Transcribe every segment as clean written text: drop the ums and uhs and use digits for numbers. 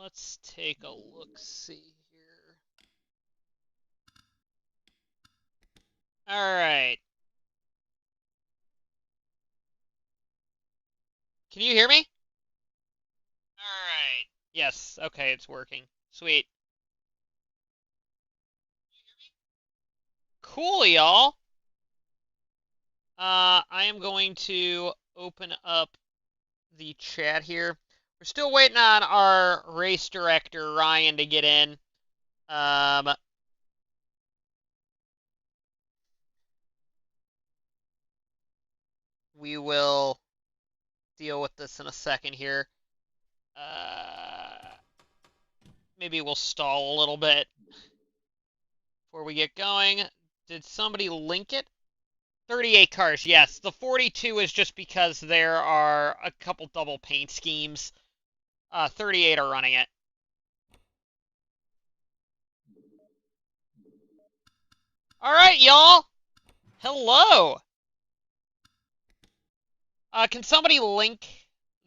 Let's take a look-see here. Alright. Can you hear me? Alright. Yes, okay, it's working. Sweet. Cool, y'all. I am going to open up the chat here. We're still waiting on our race director, Ryan, to get in. We will deal with this in a second here. Maybe we'll stall a little bit before we get going. Did somebody link it? 38 cars, yes. The 42 is just because there are a couple double paint schemes. 38 are running it. All right, y'all. Hello. Can somebody link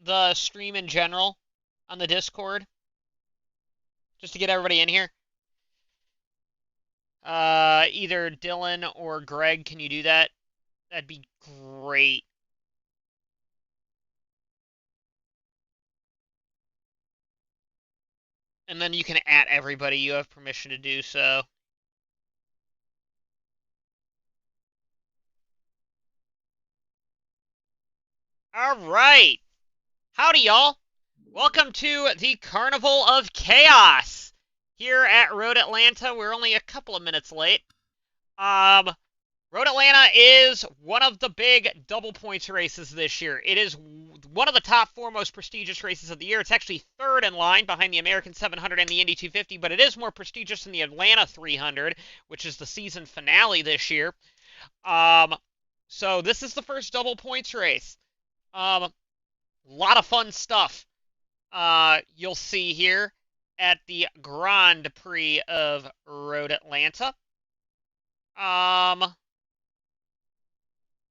the stream in general on the Discord? Just to get everybody in here. Either Dylan or Greg, can you do that? That'd be great. And then you can @ everybody. You have permission to do so. All right. Howdy, y'all. Welcome to the Carnival of Chaos here at Road Atlanta. We're only a couple of minutes late. Road Atlanta is one of the big double points races this year. It is one of the top 4 most prestigious races of the year. It's actually 3rd in line behind the American 700 and the Indy 250, but it is more prestigious than the Atlanta 300, which is the season finale this year. So this is the first double points race. A lot of fun stuff you'll see here at the Grand Prix of Road Atlanta.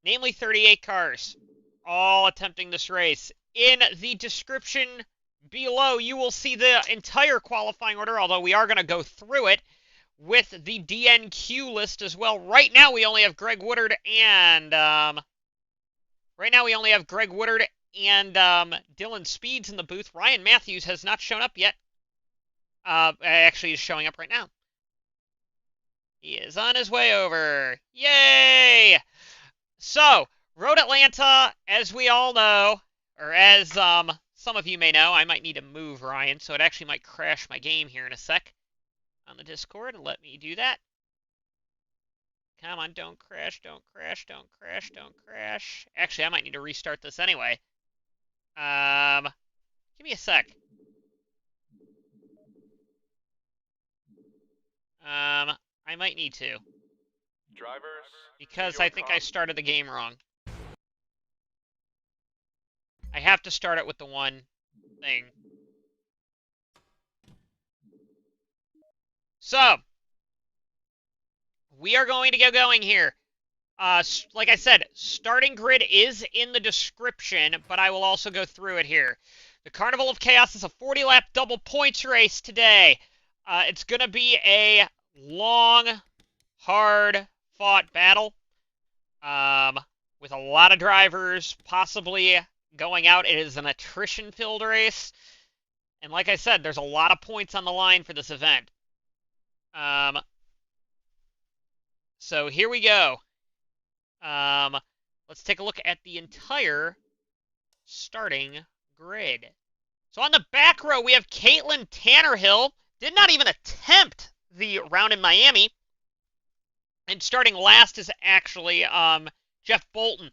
Namely 38 cars, all attempting this race. In the description below, you will see the entire qualifying order, although we are going to go through it with the DNQ list as well. Right now, we only have Greg Woodard and Dylan Speeds in the booth. Ryan Matthews has not shown up yet. Actually, he's showing up right now. He is on his way over. Yay! So, Road Atlanta, as we all know, or as some of you may know, I might need to move Ryan, so it actually might crash my game here in a sec on the Discord. Let me do that. Come on, don't crash, don't crash, don't crash, don't crash. Actually, I might need to restart this anyway. Give me a sec. I might need to. Drivers, because I think I started the game wrong. I have to start it with the one thing. So, we are going to get going here. Like I said, starting grid is in the description, but I will also go through it here. The Carnival of Chaos is a 40-lap double points race today. It's going to be a long, hard-fought battle with a lot of drivers possibly going out. It is an attrition-filled race. And like I said, there's a lot of points on the line for this event. So here we go. Let's take a look at the entire starting grid. So on the back row, we have Caitlin Tannerhill. Did not even attempt the round in Miami. And starting last is actually Jeff Bolton.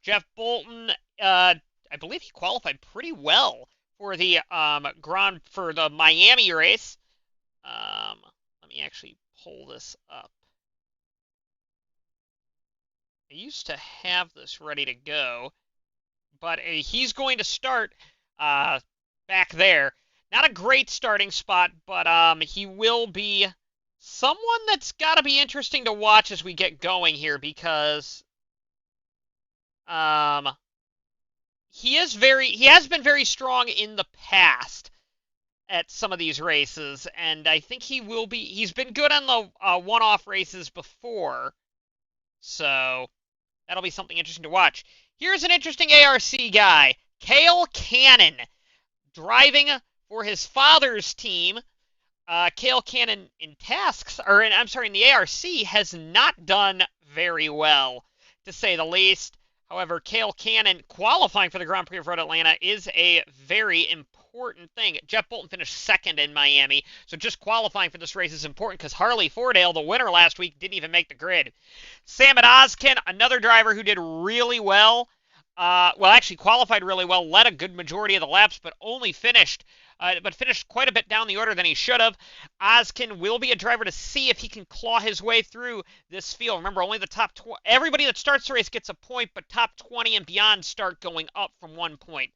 Jeff Bolton, I believe he qualified pretty well for the Miami race. Let me actually pull this up. I used to have this ready to go, but he's going to start back there. Not a great starting spot, but he will be someone that's got to be interesting to watch as we get going here, because he has been very strong in the past. at some of these races, and I think he will be. He's been good on the one-off races before, so that'll be something interesting to watch. Here's an interesting ARC guy, Cale Cannon, driving for his father's team. Cale Cannon in TASCS, or in, I'm sorry, in the ARC, has not done very well, to say the least. However, Cale Cannon qualifying for the Grand Prix of Road Atlanta is a very important thing. Jeff Bolton finished second in Miami, so just qualifying for this race is important because Harley Fordale, the winner last week, didn't even make the grid. Sam Oskin, another driver who did really well. Actually qualified really well, led a good majority of the laps, but only finished quite a bit down the order than he should have. Oskin will be a driver to see if he can claw his way through this field. Remember, only the top 20, everybody that starts the race gets a point, but top 20 and beyond start going up from 1 point.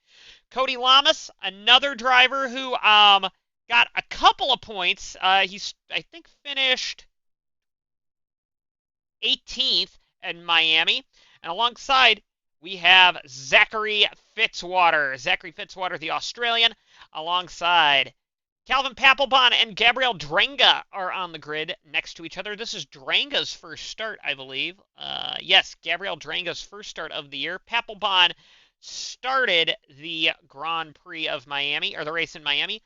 Cody Lamas, another driver who got a couple of points. He's, I think, finished 18th in Miami. And alongside, we have Zachary Fitzwater. Zachary Fitzwater, the Australian, alongside Calvin Papelbon and Gabriel Drenga are on the grid next to each other. This is Drenga's first start, I believe. Yes, Gabriel Drenga's first start of the year. Papelbon started the Grand Prix of Miami, or the race in Miami.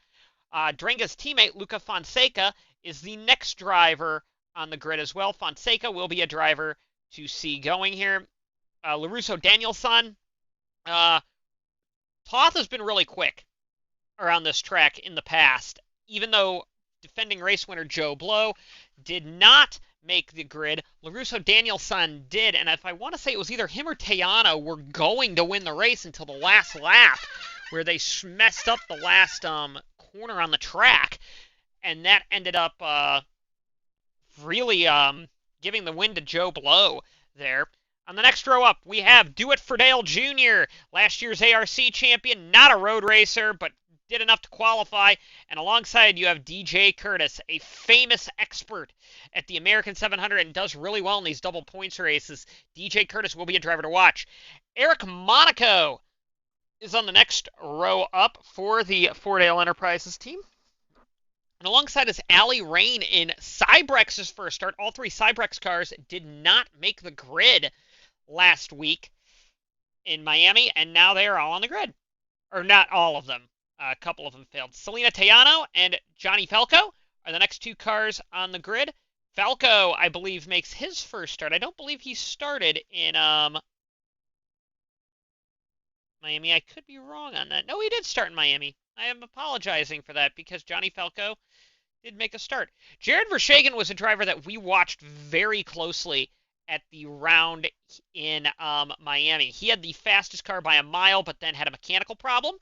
Drenga's teammate, Luca Fonseca, is the next driver on the grid as well. Fonseca will be a driver to see going here. LaRusso Danielson. Toth has been really quick around this track in the past, even though defending race winner Joe Blow did not make the grid. LaRusso Danielson did, and if I want to say it was either him or Tejano were going to win the race until the last lap, where they messed up the last corner on the track, and that ended up really giving the win to Joe Blow there. On the next row up, we have Do It for Dale Jr., last year's ARC champion, not a road racer, but did enough to qualify. And alongside, you have DJ Curtis, a famous expert at the American 700 and does really well in these double points races. DJ Curtis will be a driver to watch. Eric Monaco is on the next row up for the Fordale Enterprises team. And alongside is Allie Rain in Cybrex's first start. All three Cybrex cars did not make the grid last week in Miami, and now they are all on the grid. Or not all of them. A couple of them failed. Selena Tejano and Johnny Falco are the next two cars on the grid. Falco, I believe, makes his first start. I don't believe he started in Miami. I could be wrong on that. No, he did start in Miami. I am apologizing for that because Johnny Falco did make a start. Jared Vershegen was a driver that we watched very closely at the round in Miami. He had the fastest car by a mile, but then had a mechanical problem,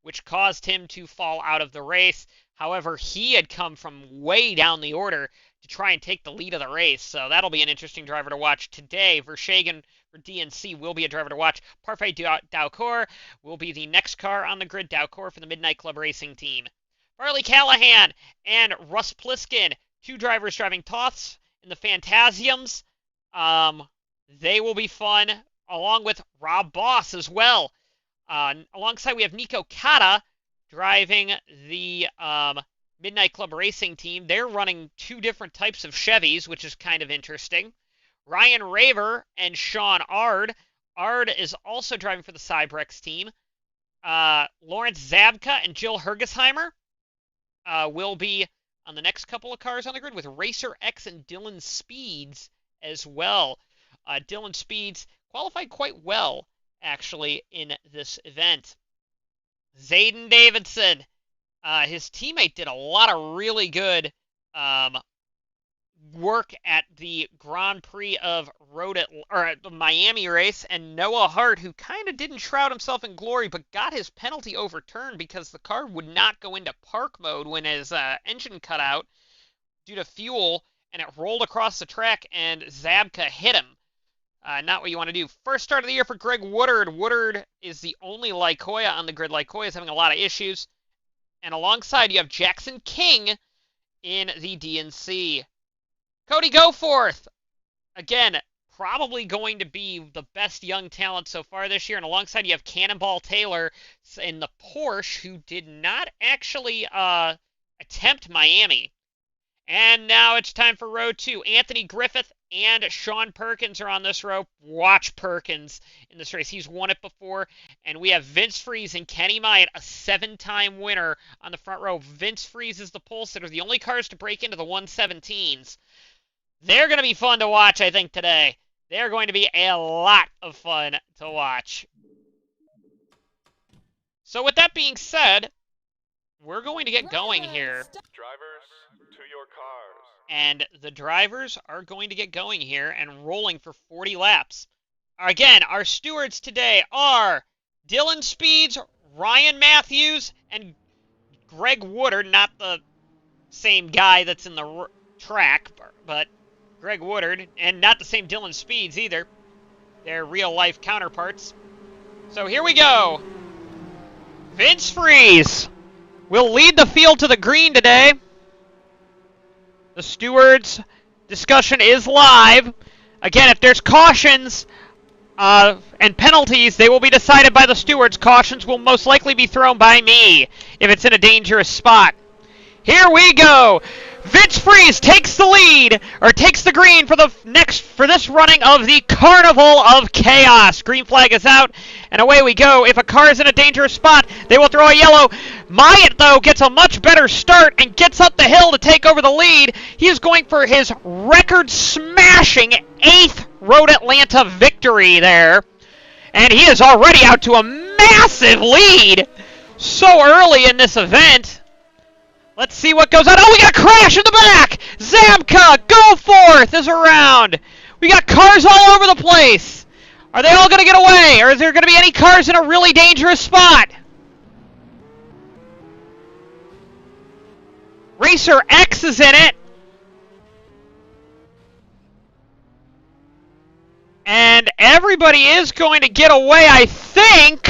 which caused him to fall out of the race. However, he had come from way down the order to try and take the lead of the race, so that'll be an interesting driver to watch today. Vershegen for DNC will be a driver to watch. Parfait Daucourt will be the next car on the grid. Daucourt for the Midnight Club Racing team. Farley Callahan and Russ Pliskin, two drivers driving Toths in the Fantasiums. They will be fun, along with Rob Boss as well. Alongside, we have Nico Kata driving the Midnight Club Racing team. They're running two different types of Chevys, which is kind of interesting. Ryan Raver and Sean Ard. Ard is also driving for the Cybrex team. Lawrence Zabka and Jill Hergesheimer will be on the next couple of cars on the grid with Racer X and Dylan Speeds as well. Dylan Speeds qualified quite well, actually, in this event. Zayden Davidson, his teammate did a lot of really good work at the Grand Prix of the Miami race, and Noah Hart, who kind of didn't shroud himself in glory, but got his penalty overturned because the car would not go into park mode when his engine cut out due to fuel, and it rolled across the track, and Zabka hit him. Not what you want to do. First start of the year for Greg Woodard. Woodard is the only Lycoya on the grid. Lycoya is having a lot of issues. And alongside, you have Jackson King in the DNC. Cody Goforth, again, probably going to be the best young talent so far this year. And alongside you have Cannonball Taylor in the Porsche, who did not actually attempt Miami. And now it's time for row 2. Anthony Griffith and Sean Perkins are on this row. Watch Perkins in this race. He's won it before. And we have Vince Freeze and Kenny Myatt, a 7-time winner on the front row. Vince Freeze is the pole sitter. The only cars to break into the 117s. They're going to be fun to watch, I think, today. They're going to be a lot of fun to watch. So with that being said, we're going to get going here. Drivers, to your cars. And the drivers are going to get going here and rolling for 40 laps. Again, our stewards today are Dylan Speeds, Ryan Matthews, and Greg Woodard. Not the same guy that's in the track, but Greg Woodard. And not the same Dylan Speeds either. They're real-life counterparts. So here we go. Vince Freeze will lead the field to the green today. The stewards' discussion is live. Again, if there's cautions and penalties, they will be decided by the stewards. Cautions will most likely be thrown by me if it's in a dangerous spot. Here we go. Vince Freeze takes the lead, or takes the green for this running of the Carnival of Chaos. Green flag is out, and away we go. If a car is in a dangerous spot, they will throw a yellow. Myatt, though, gets a much better start and gets up the hill to take over the lead. He is going for his record-smashing 8th Road Atlanta victory there. And he is already out to a massive lead so early in this event. Let's see what goes on. Oh, we got a crash in the back! Zabka, Goforth is around. We got cars all over the place. Are they all going to get away? Or is there going to be any cars in a really dangerous spot? Racer X is in it. And everybody is going to get away, I think.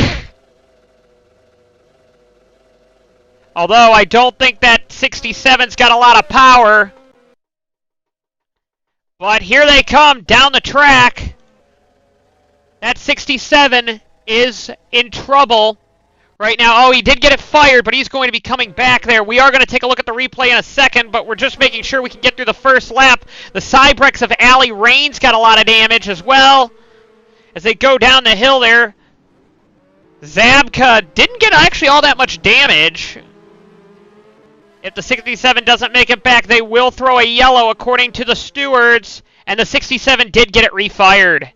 Although I don't think that 67's got a lot of power. But here they come down the track. That 67 is in trouble right now. Oh, he did get it fired, but he's going to be coming back there. We are going to take a look at the replay in a second, but we're just making sure we can get through the first lap. The Cybrex of Allie Rains got a lot of damage as well as they go down the hill there. Zabka didn't get actually all that much damage. If the 67 doesn't make it back, they will throw a yellow according to the stewards. And the 67 did get it refired.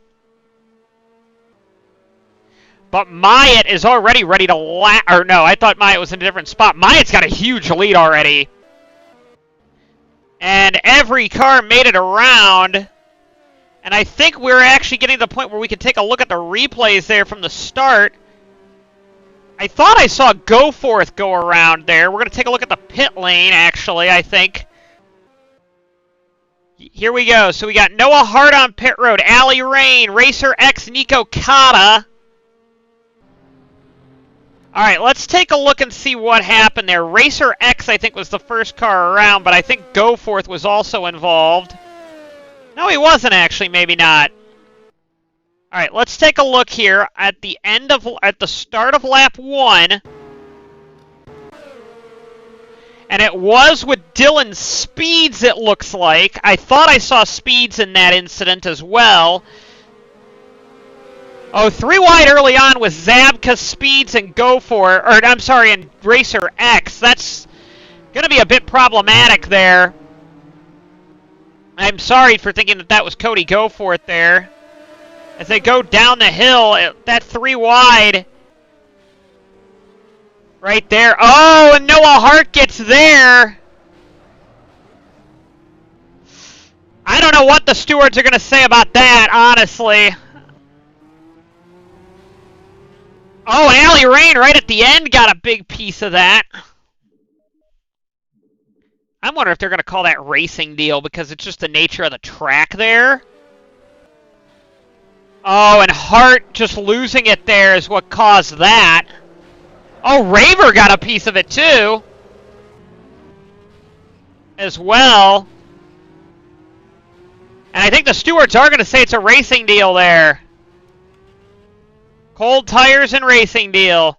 But Myatt is already ready to or no, I thought Myatt was in a different spot. Myatt's got a huge lead already. And every car made it around. And I think we're actually getting to the point where we can take a look at the replays there from the start. I thought I saw Goforth go around there. We're going to take a look at the pit lane, actually, I think. Here we go. So we got Noah Hart on pit road, Allie Rain, Racer X, Nico Kata. All right, let's take a look and see what happened there. Racer X, I think, was the first car around, but I think Goforth was also involved. No, he wasn't, actually. Maybe not. All right, let's take a look here at the start of lap 1. And it was with Dylan Speeds, it looks like. I thought I saw Speeds in that incident as well. Oh, 3 wide early on with Zabka, Speeds, and Goforth, or I'm sorry, and Racer X. That's going to be a bit problematic there. I'm sorry for thinking that was Cody Goforth there. As they go down the hill, that 3 wide right there. Oh, and Noah Hart gets there. I don't know what the stewards are going to say about that, honestly. Oh, and Allie Rain right at the end got a big piece of that. I'm wondering if they're going to call that racing deal because it's just the nature of the track there. Oh, and Hart just losing it there is what caused that. Oh, Raver got a piece of it too. As well. And I think the stewards are going to say it's a racing deal there. Cold tires and racing deal.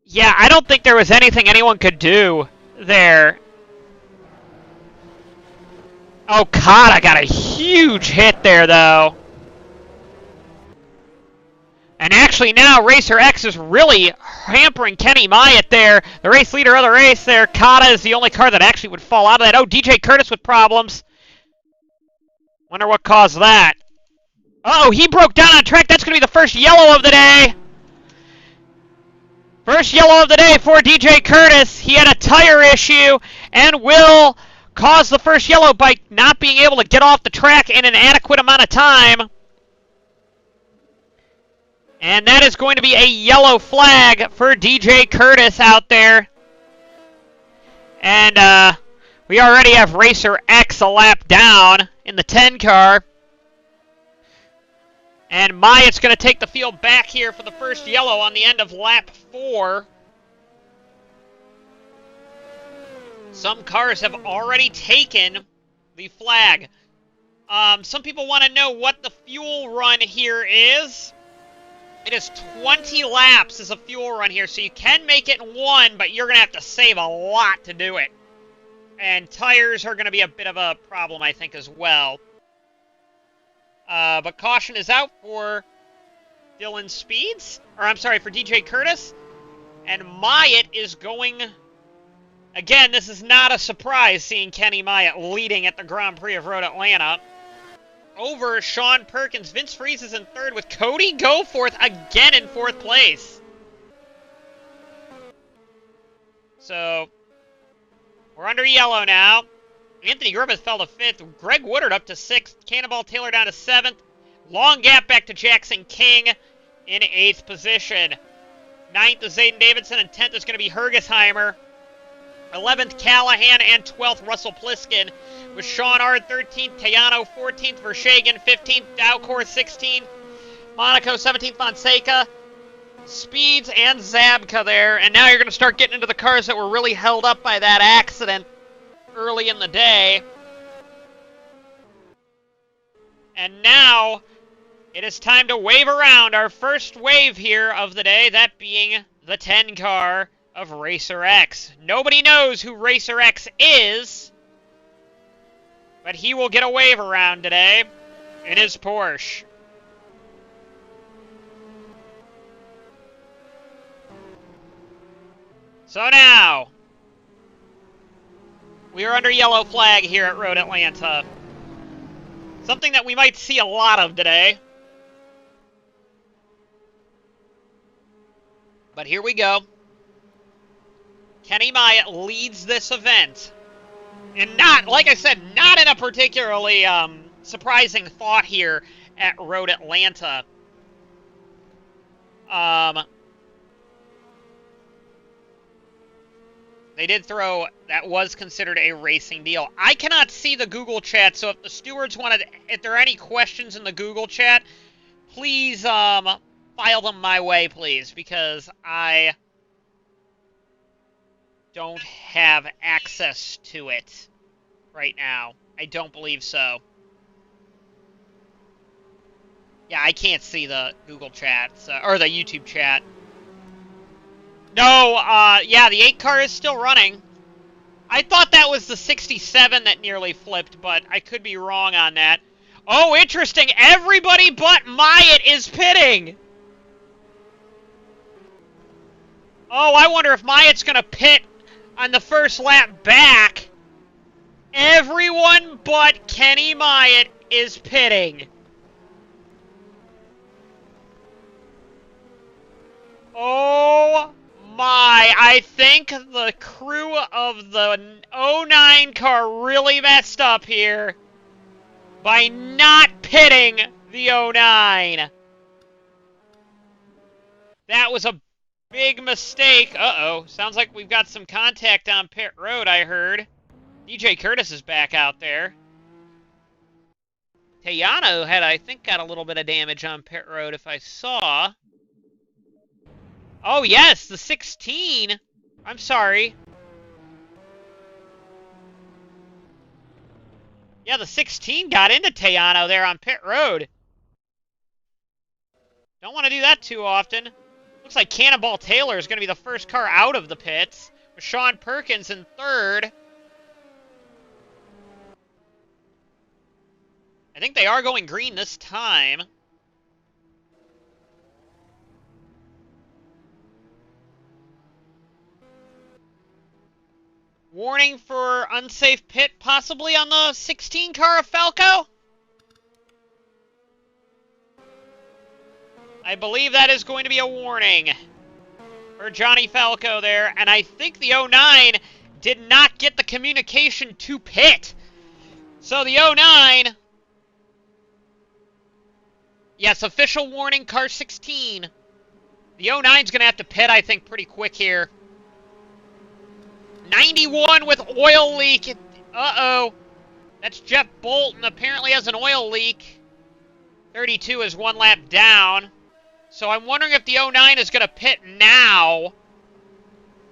Yeah, I don't think there was anything anyone could do there. Oh, Okada got a huge hit there, though. And actually now, Racer X is really hampering Kenny Myatt there. The race leader of the race there. Okada is the only car that actually would fall out of that. Oh, DJ Curtis with problems. Wonder what caused that. Uh oh, he broke down on track. That's going to be the first yellow of the day. First yellow of the day for DJ Curtis. He had a tire issue and will cause the first yellow by not being able to get off the track in an adequate amount of time. And that is going to be a yellow flag for DJ Curtis out there. And we already have Racer X a lap down in the 10 car. And Myatt's going to take the field back here for the first yellow on the end of lap 4. Some cars have already taken the flag. Some people want to know what the fuel run here is. It is 20 laps as a fuel run here, so you can make it in 1, but you're going to have to save a lot to do it. And tires are going to be a bit of a problem, I think, as well. But caution is out for Dylan Speeds. Or, I'm sorry, for DJ Curtis. And Myatt is going... Again, this is not a surprise seeing Kenny Myatt leading at the Grand Prix of Road Atlanta. Over Sean Perkins. Vince Freeze is in 3rd with Cody Goforth again in 4th place. So, we're under yellow now. Anthony Griffith fell to 5th. Greg Woodard up to 6th. Cannonball Taylor down to 7th. Long gap back to Jackson King in 8th position. 9th is Zayden Davidson, and 10th is going to be Hergesheimer. 11th, Callahan, and 12th, Russell Pliskin, with Sean Ard 13th, Tayano 14th, Vershagen 15th, Dowcourt 16th, Monaco 17th, Fonseca, Speeds, and Zabka there. And now you're going to start getting into the cars that were really held up by that accident early in the day. And now it is time to wave around our first wave here of the day, that being the 10 car of Racer X. Nobody knows who Racer X is, but he will get a wave around today in his Porsche. So now, we are under yellow flag here at Road Atlanta. Something that we might see a lot of today. But here we go. Kenny Myatt leads this event. And not, like I said, not in a particularly surprising thought here at Road Atlanta. They did throw, that was considered a racing deal. I cannot see the Google chat, so if the stewards wanted, if there are any questions in the Google chat, please file them my way, please, because I don't have access to it right now. I don't believe so. Yeah, I can't see the Google chat, so, or the YouTube chat. No, yeah, the 8 car is still running. I thought that was the 67 that nearly flipped, but I could be wrong on that. Oh, interesting. Everybody but Myatt is pitting. Oh, I wonder if Myatt's going to pit on the first lap back. Everyone but Kenny Myatt is pitting. Oh my, I think the crew of the 09 car really messed up here by not pitting the 09. That was a big mistake. Uh-oh, sounds like we've got some contact on pit road, I heard. DJ Curtis is back out there. Tayano had, I think, got a little bit of damage on pit road if I saw. Oh, yes, the 16. I'm sorry. Yeah, the 16 got into Tejano there on pit road. Don't want to do that too often. Looks like Cannonball Taylor is going to be the first car out of the pits, with Sean Perkins in third. I think they are going green this time. Warning for unsafe pit possibly on the 16 car of Falco. I believe that is going to be a warning for Johnny Falco there. And I think the 09 did not get the communication to pit. So the 09... Yes, official warning, car 16. The 09's going to have to pit, I think, pretty quick here. 91 with oil leak. Uh-oh. That's Jeff Bolton. Apparently has an oil leak. 32 is one lap down. So I'm wondering if the 09 is going to pit now,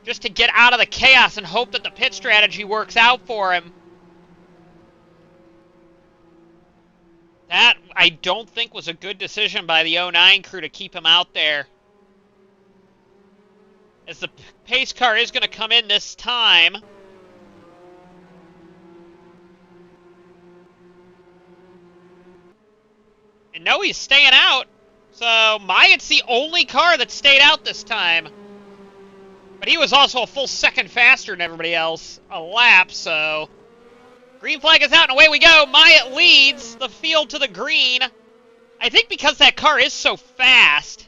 just to get out of the chaos and hope that the pit strategy works out for him. That, I don't think, was a good decision by the 09 crew to keep him out there. As the pace car is going to come in this time. And no, he's staying out. So Myatt's the only car that stayed out this time. But he was also a full second faster than everybody else a lap, so... Green flag is out, and away we go. Myatt leads the field to the green. I think because that car is so fast.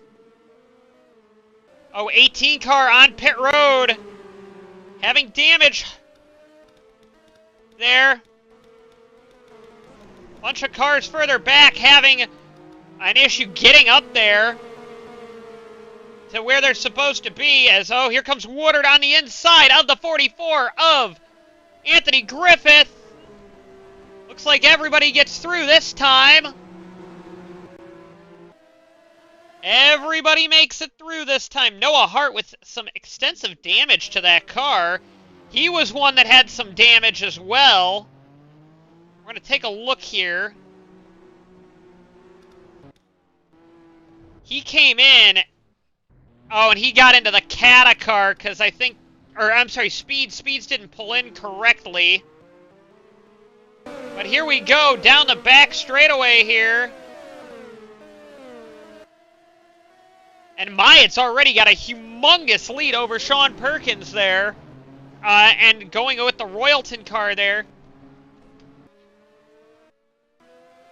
Oh, 18 car on pit road. Having damage there. Bunch of cars further back having an issue getting up there to where they're supposed to be. As, oh, here comes Woodard on the inside of the 44 of Anthony Griffith. Looks like everybody gets through this time. Everybody makes it through this time. Noah Hart with some extensive damage to that car. He was one that had some damage as well. We're going to take a look here. He came in. Oh, and he got into the Cata car because I think... Or, I'm sorry, Speeds didn't pull in correctly. But here we go, down the back straightaway here. And Myatt's already got a humongous lead over Sean Perkins there. And going with the Royalton car there.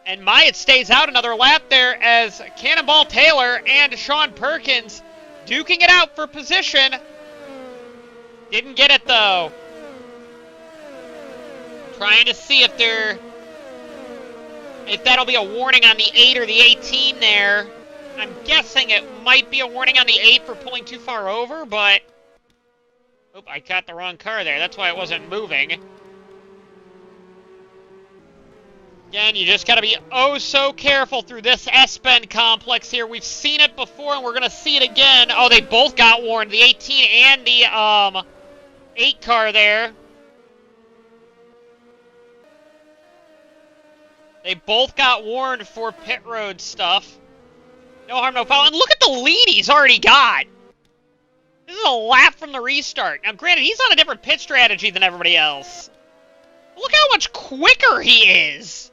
And Myatt stays out another lap there as Cannonball Taylor and Sean Perkins duking it out for position. Didn't get it though. Trying to see if that'll be a warning on the 8 or the 18 there. I'm guessing it might be a warning on the 8 for pulling too far over, but... Oop, I got the wrong car there. That's why it wasn't moving. Again, you just gotta be oh so careful through this S-bend complex here. We've seen it before, and we're gonna see it again. Oh, they both got warned. The 18 and the 8 car there. They both got warned for pit road stuff. No harm, no foul. And look at the lead he's already got. This is a lap from the restart. Now, granted, he's on a different pit strategy than everybody else. But look how much quicker he is.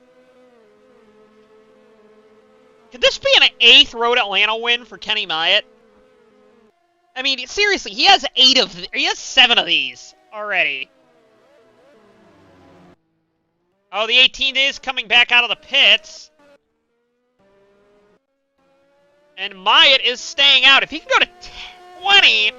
Could this be an 8th Road Atlanta win for Kenny Myatt? I mean, seriously, he has 7 of these already. Oh, the 18 is coming back out of the pits. And Myatt is staying out. If he can go to 20...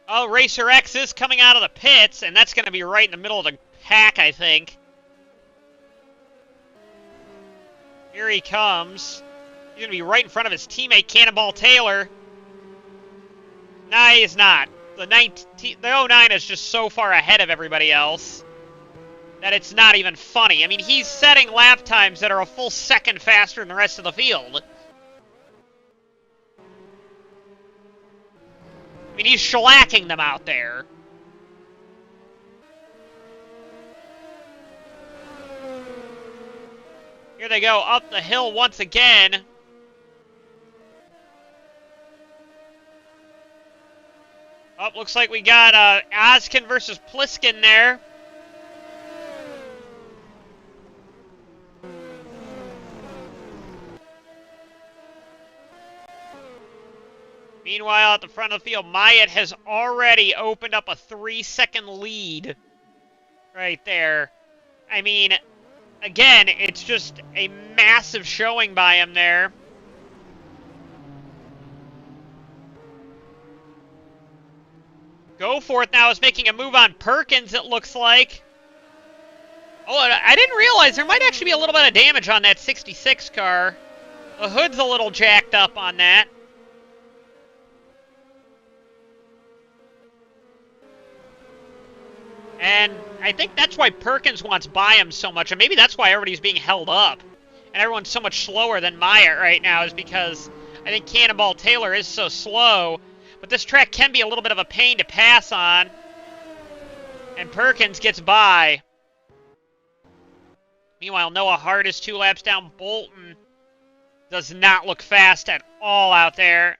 Oh, Racer X is coming out of the pits, and that's going to be right in the middle of the pack, I think. Here he comes. He's going to be right in front of his teammate, Cannonball Taylor. Nah, he's not. The 09 is just so far ahead of everybody else that it's not even funny. I mean, he's setting lap times that are a full second faster than the rest of the field. I mean, he's shellacking them out there. Here they go up the hill once again. Oh, looks like we got Oskin versus Pliskin there. Meanwhile, at the front of the field, Myatt has already opened up a 3-second lead right there. I mean, again, it's just a massive showing by him there. Goforth now is making a move on Perkins, it looks like. Oh, I didn't realize there might actually be a little bit of damage on that 66 car. The hood's a little jacked up on that. And I think that's why Perkins wants by him so much, and maybe that's why everybody's being held up. And everyone's so much slower than Myatt right now, is because I think Cannonball Taylor is so slow. But this track can be a little bit of a pain to pass on. And Perkins gets by. Meanwhile, Noah Hart is 2 laps down. Bolton does not look fast at all out there.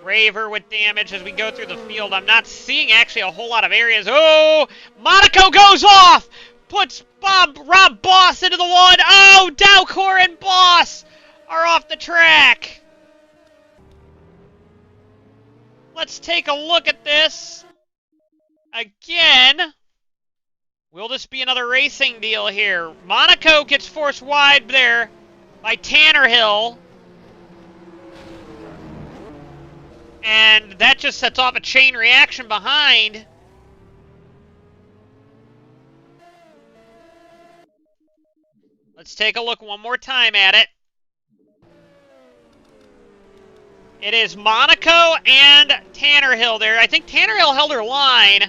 Raver with damage as we go through the field. I'm not seeing actually a whole lot of areas. Oh, Monaco goes off! Puts Rob Boss into the one. Oh, Dowcor and Boss are off the track. Let's take a look at this. Again, will this be another racing deal here? Monaco gets forced wide there by Tannerhill. And that just sets off a chain reaction behind. Let's take a look one more time at it. It is Monaco and Tannerhill there. I think Tannerhill held her line.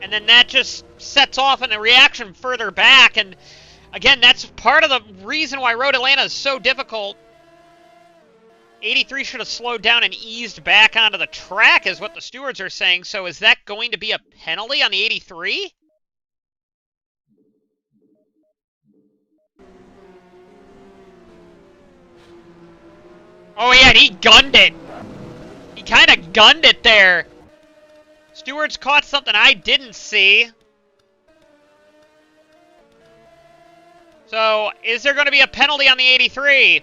And then that just sets off in a reaction further back. And again, that's part of the reason why Road Atlanta is so difficult. 83 should have slowed down and eased back onto the track is what the stewards are saying. So is that going to be a penalty on the 83? Oh yeah, and he gunned it. He kind of gunned it there. Stewards caught something I didn't see. So, is there going to be a penalty on the 83?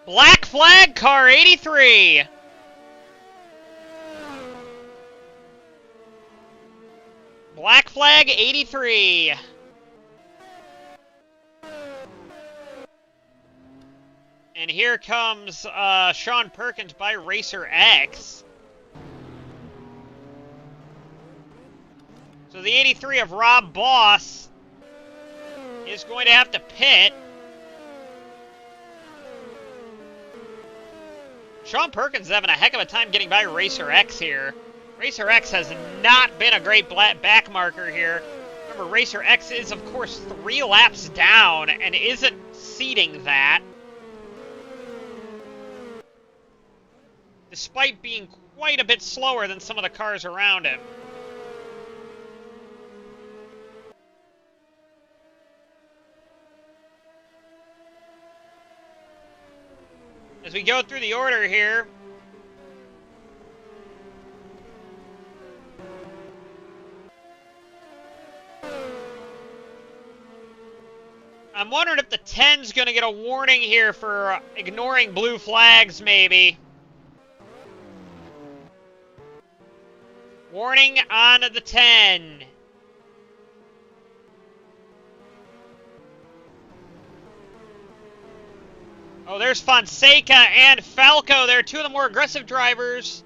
Black flag car 83. Black flag 83. And here comes Sean Perkins by Racer X. So the 83 of Rob Boss is going to have to pit. Sean Perkins is having a heck of a time getting by Racer X here. Racer X has not been a great back marker here. Remember, Racer X is, of course, 3 laps down and isn't seeding that. Despite being quite a bit slower than some of the cars around him. As we go through the order here, I'm wondering if the 10's going to get a warning here for ignoring blue flags, maybe. Warning on the 10. Oh, there's Fonseca and Falco. They're 2 of the more aggressive drivers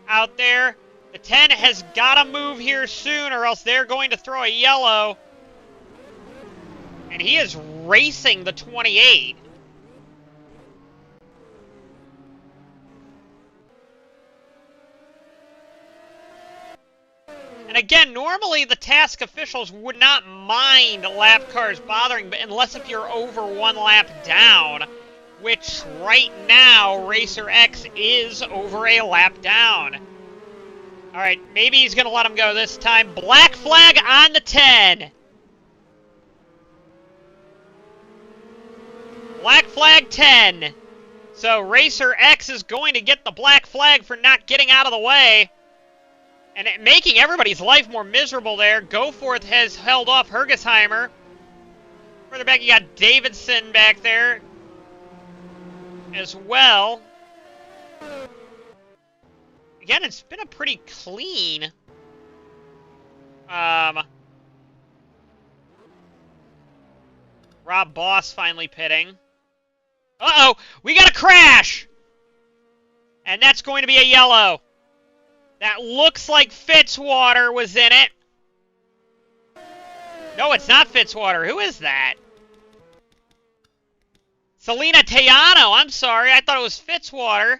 out there. The 10 has got to move here soon or else they're going to throw a yellow. And he is racing the 28. And again, normally the TASCS officials would not mind lap cars bothering, but unless if you're over 1 lap down. which right now Racer X is over a lap down. All right, maybe he's going to let him go this time. Black flag on the 10. Black flag 10. So Racer X is going to get the black flag for not getting out of the way. And making everybody's life more miserable there. Goforth has held off Hergesheimer. Further back, you got Davidson back there as well. Again, it's been a pretty clean Rob Boss finally pitting. Uh-oh! We got a crash! And that's going to be a yellow. That looks like Fitzwater was in it. No, it's not Fitzwater. Who is that? Selena Tejano. I'm sorry. I thought it was Fitzwater.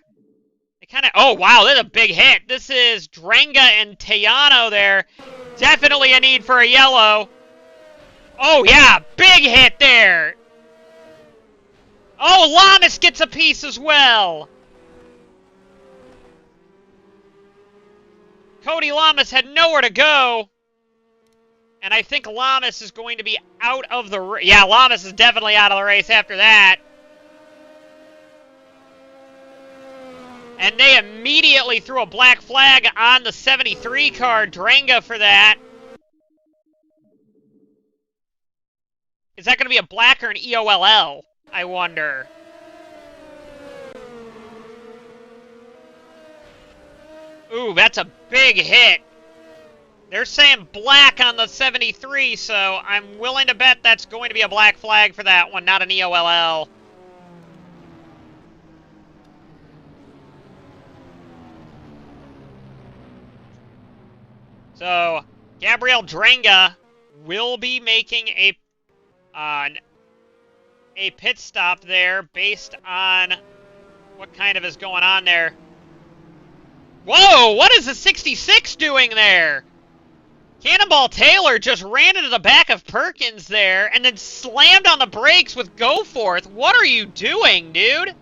They kind of... Oh, wow. That's a big hit. This is Drenga and Tejano there. Definitely a need for a yellow. Oh, yeah. Big hit there. Oh, Lamas gets a piece as well. Cody Lamas had nowhere to go. And I think Lamas is going to be out of the race. Yeah, Lamas is definitely out of the race after that. And they immediately threw a black flag on the 73 car, Drenga, for that. Is that going to be a black or an EOLL? I wonder. Ooh, that's a big hit. They're saying black on the 73, so I'm willing to bet that's going to be a black flag for that one, not an EOLL. So, Gabriel Drenga will be making a pit stop there based on what kind of is going on there. Whoa, what is the 66 doing there? Cannonball Taylor just ran into the back of Perkins there and then slammed on the brakes with Goforth. What are you doing, dude?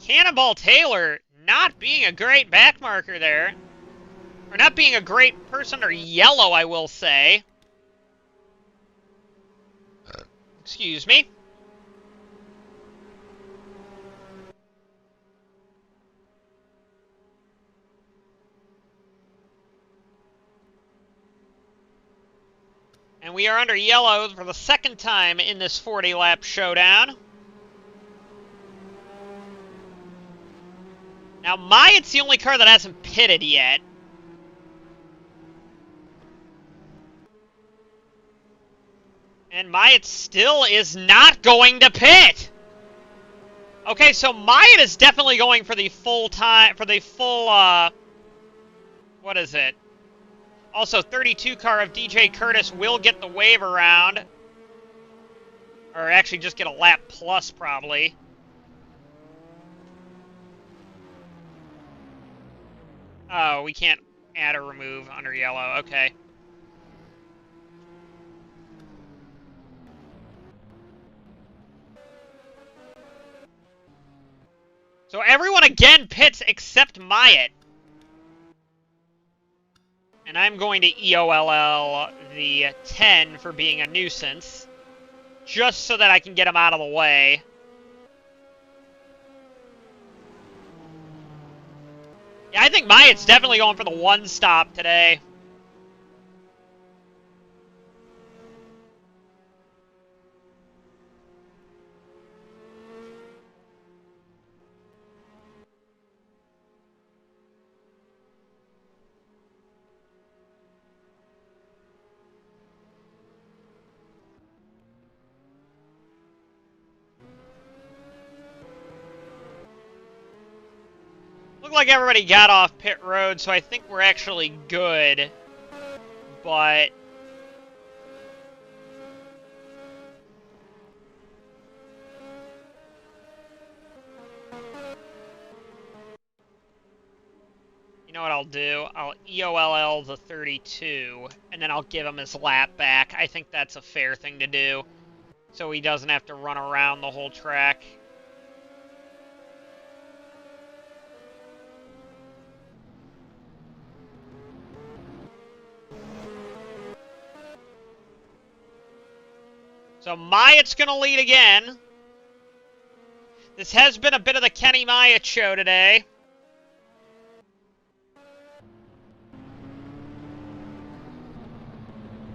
Cannonball Taylor not being a great backmarker there. Or not being a great person or yellow, I will say. Excuse me. And we are under yellow for the second time in this 40-lap showdown. Now, Myatt's the only car that hasn't pitted yet. And Myatt still is not going to pit. Okay, so Myatt is definitely going for the full time, for the full, what is it? Also, 32 car of DJ Curtis will get the wave around. Or actually just get a lap plus, probably. Oh, we can't add or remove under yellow. Okay. So everyone again pits except Myatt. And I'm going to EOLL the 10 for being a nuisance. Just so that I can get him out of the way. Yeah, I think Myatt's definitely going for the one stop today. Looked like everybody got off pit road, so I think we're actually good. But know what I'll do? I'll EOLL the 32, and then I'll give him his lap back. I think that's a fair thing to do, so he doesn't have to run around the whole track. So Myatt's going to lead again. This has been a bit of the Kenny Myatt show today.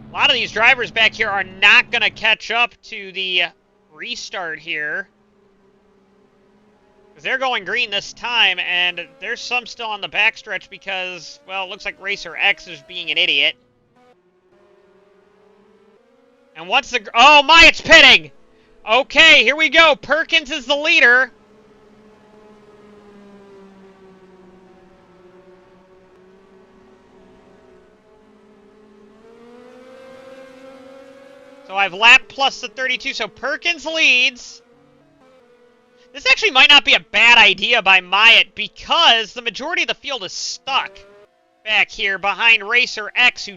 A lot of these drivers back here are not going to catch up to the restart here. Because they're going green this time, and there's some still on the backstretch because, well, it looks like Racer X is being an idiot. And once the... Oh, Myatt's pitting! Okay, here we go. Perkins is the leader. So I've lap plus the 32, so Perkins leads. This actually might not be a bad idea by Myatt because the majority of the field is stuck back here behind Racer X, who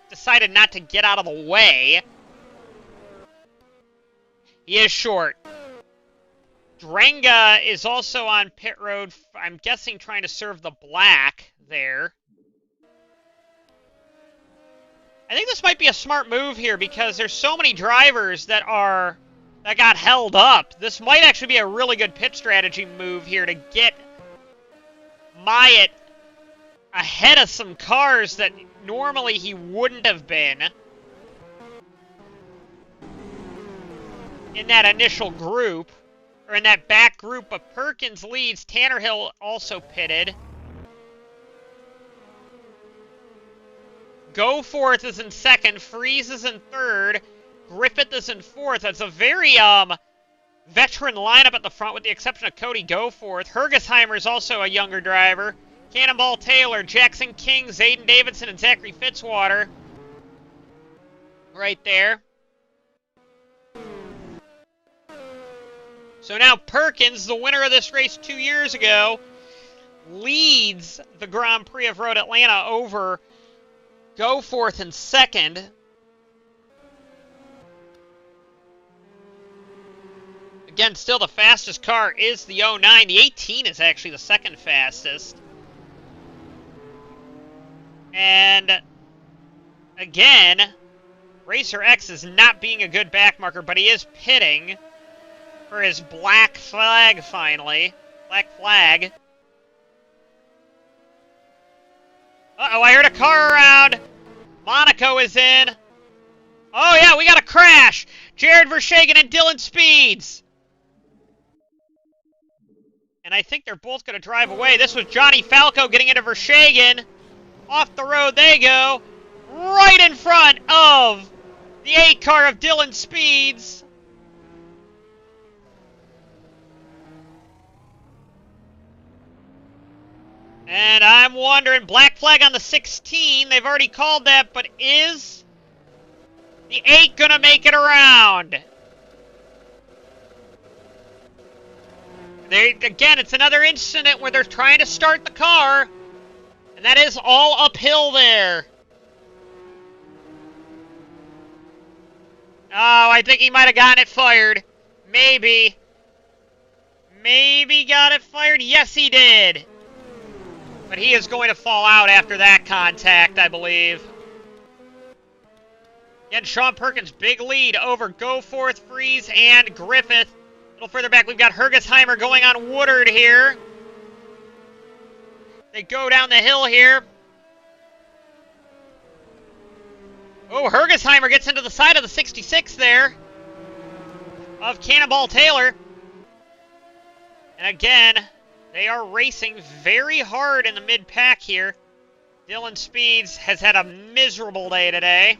decided not to get out of the way. He is short. Drenga is also on pit road, I'm guessing trying to serve the black there. I think this might be a smart move here because there's so many drivers that got held up. This might actually be a really good pit strategy move here to get Myatt ahead of some cars that normally he wouldn't have been in that initial group, or in that back group. But Perkins leads. Tannerhill also pitted. Goforth is in second. Freeze is in third. Griffith is in fourth. That's a very veteran lineup at the front, with the exception of Cody Goforth. Hergesheimer is also a younger driver. Cannonball Taylor, Jackson King, Zayden Davidson, and Zachary Fitzwater right there. So now Perkins, the winner of this race 2 years ago, leads the Grand Prix of Road Atlanta over Goforth in second. Again, still the fastest car is the 09. The 18 is actually the second fastest. And again, Racer X is not being a good backmarker, but he is pitting for his black flag finally. Black flag. Uh-oh, I heard a car around. Monaco is in. Oh, yeah, we got a crash. Jared Vershegen and Dylan Speeds. And I think they're both going to drive away. This was Johnny Falco getting into Vershegen. Off the road they go. Right in front of the 8 car of Dylan Speeds. And I'm wondering, black flag on the 16. They've already called that, but is the 8 going to make it around? Again, it's another incident where they're trying to start the car, and that is all uphill there. Oh, I think he might have gotten it fired. Maybe. Maybe got it fired. Yes, he did. But he is going to fall out after that contact, I believe. Again, Sean Perkins, big lead over Goforth, Freeze, and Griffith. A little further back, we've got Hergesheimer going on Woodard here. They go down the hill here. Oh, Hergesheimer gets into the side of the 66 there of Cannonball Taylor. And again, they are racing very hard in the mid-pack here. Dylan Speeds has had a miserable day today.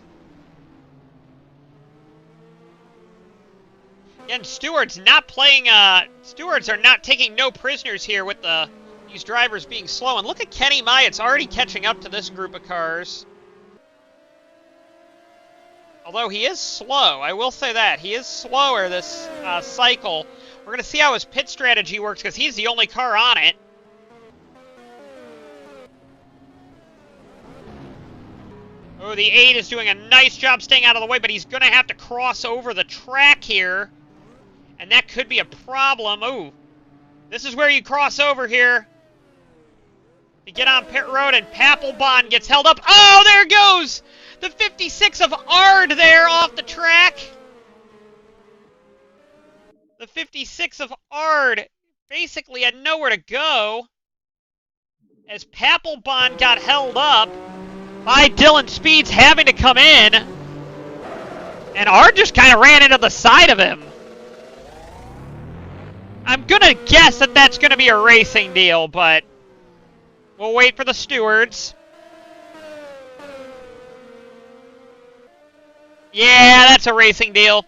Again, stewards not playing, stewards are not taking no prisoners here with these drivers being slow. And look at Kenny Myatt's already catching up to this group of cars. Although he is slow, I will say that. He is slower this cycle. We're going to see how his pit strategy works because he's the only car on it. So the 8 is doing a nice job staying out of the way, but he's going to have to cross over the track here. And that could be a problem. Ooh. This is where you cross over here to get on pit road, and Papelbon gets held up. Oh, there goes the 56 of Ard there off the track. The 56 of Ard basically had nowhere to go as Papelbon got held up by Dylan Speeds having to come in. And Ard just kind of ran into the side of him. I'm going to guess that that's going to be a racing deal, but we'll wait for the stewards. Yeah, that's a racing deal.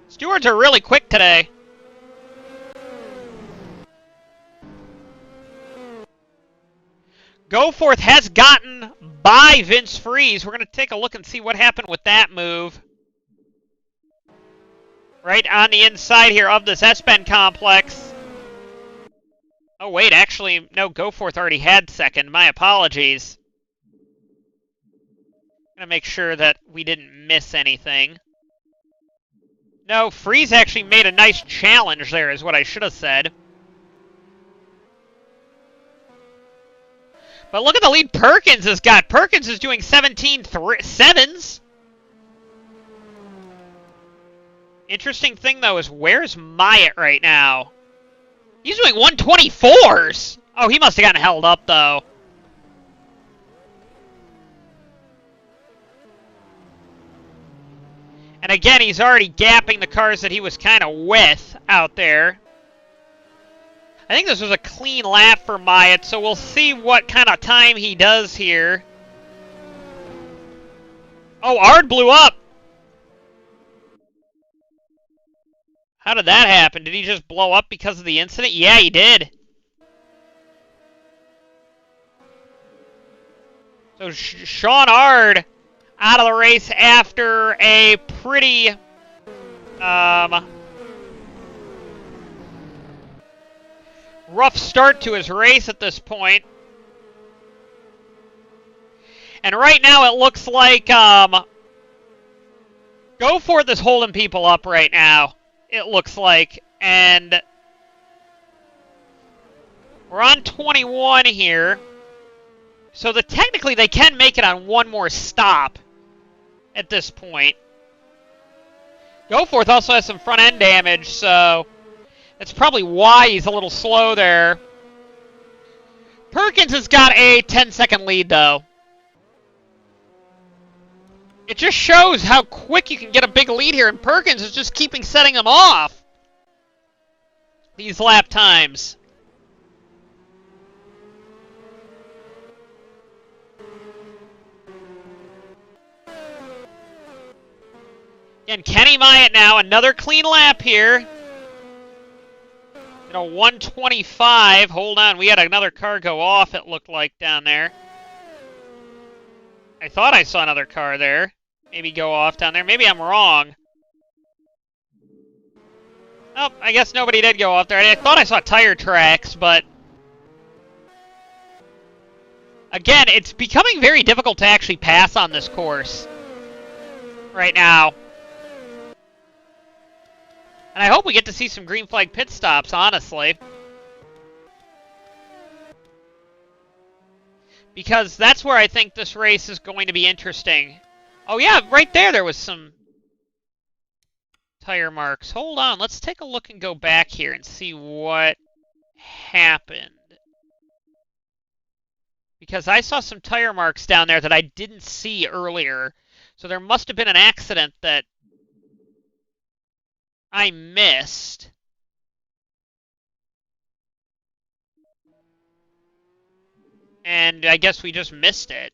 Stewards are really quick today. Goforth has gotten by Vince Freeze. We're going to take a look and see what happened with that move. Right on the inside here of this S-Bend complex. Oh, wait, actually, no, Goforth already had second. My apologies. I'm going to make sure that we didn't miss anything. No, Freeze actually made a nice challenge there, is what I should have said. But look at the lead Perkins has got. Perkins is doing 17.7s. Interesting thing, though, is where's Myatt right now? He's doing 124s. Oh, he must have gotten held up, though. And again, he's already gapping the cars that he was kind of with out there. I think this was a clean lap for Myatt, so we'll see what kind of time he does here. Oh, Ard blew up. How did that happen? Did he just blow up because of the incident? Yeah, he did. So Sean Ard out of the race after a pretty rough start to his race at this point. And right now it looks like Goforth is holding people up right now. It looks like. And we're on 21 here. So technically they can make it on one more stop at this point. Goforth also has some front end damage, so that's probably why he's a little slow there. Perkins has got a 10-second lead, though. It just shows how quick you can get a big lead here, and Perkins is just keeping setting them off these lap times. Again, Kenny Myatt now, another clean lap here. You know, 125. Hold on, we had another car go off, it looked like, down there. I thought I saw another car there. Maybe go off down there. Maybe I'm wrong. Oh, I guess nobody did go off there. I thought I saw tire tracks, but again, it's becoming very difficult to actually pass on this course right now. And I hope we get to see some green flag pit stops, honestly. Because that's where I think this race is going to be interesting. Oh yeah, right there was some tire marks. Hold on, let's take a look and go back here and see what happened. Because I saw some tire marks down there that I didn't see earlier. So there must have been an accident that I missed. And I guess we just missed it.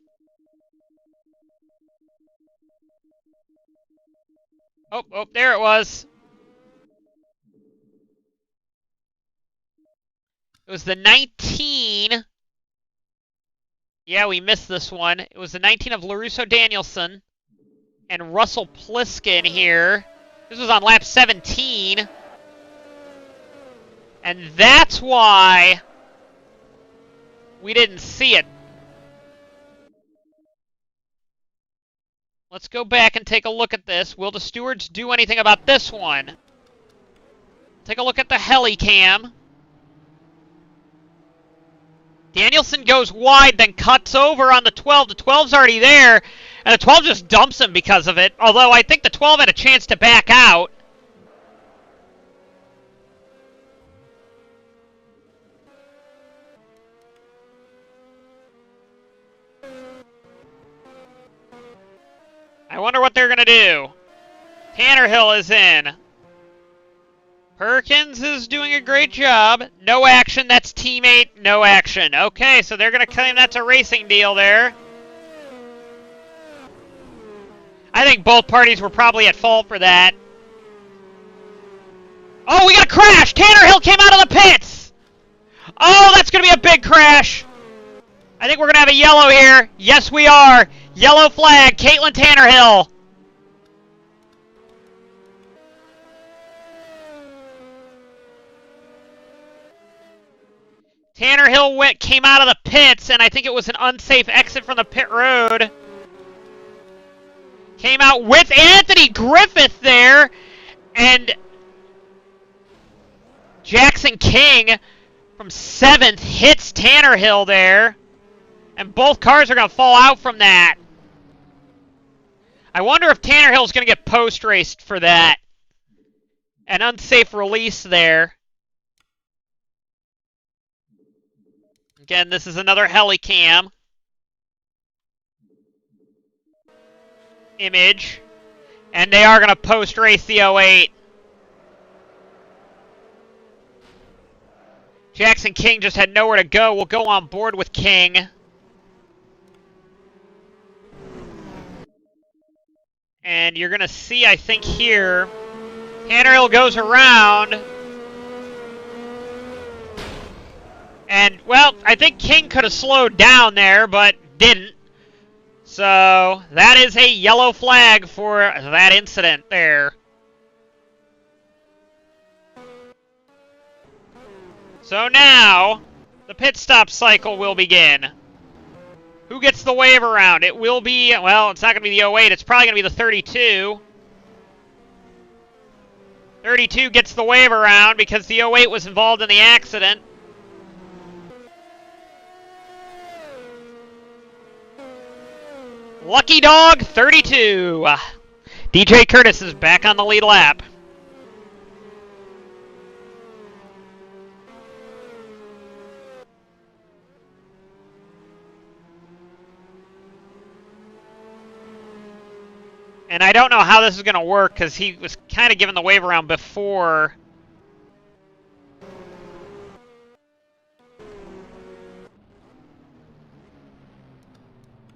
Oh, there it was. It was the 19. Yeah, we missed this one. It was the 19 of LaRusso Danielson and Russell Pliskin here. This was on lap 17. And that's why we didn't see it. Let's go back and take a look at this. Will the stewards do anything about this one? Take a look at the heli cam. Danielson goes wide, then cuts over on the 12. The 12's already there, and the 12 just dumps him because of it. Although I think the 12 had a chance to back out. I wonder what they're going to do. Tannerhill is in. Perkins is doing a great job. No action, that's teammate, no action. Okay, so they're going to claim that's a racing deal there. I think both parties were probably at fault for that. Oh, we got a crash! Tannerhill came out of the pits! Oh, that's going to be a big crash! I think we're going to have a yellow here. Yes, we are. Yellow flag, Caitlin Tannerhill. Tannerhill came out of the pits, and I think it was an unsafe exit from the pit road. Came out with Anthony Griffith there, and Jackson King from 7th hits Tannerhill there. And both cars are going to fall out from that. I wonder if Tannerhill's going to get post-raced for that. An unsafe release there. Again, this is another helicam image. And they are going to post-race the 08. Jackson King just had nowhere to go. We'll go on board with King. And you're going to see, I think, here, Tannerhill goes around. And, well, I think King could have slowed down there, but didn't. So, that is a yellow flag for that incident there. So now, the pit stop cycle will begin. Who gets the wave around? It will be, well, it's not going to be the 08. It's probably going to be the 32. 32 gets the wave around because the 08 was involved in the accident. Lucky Dog 32. DJ Curtis is back on the lead lap. And I don't know how this is going to work because he was kind of given the wave around before.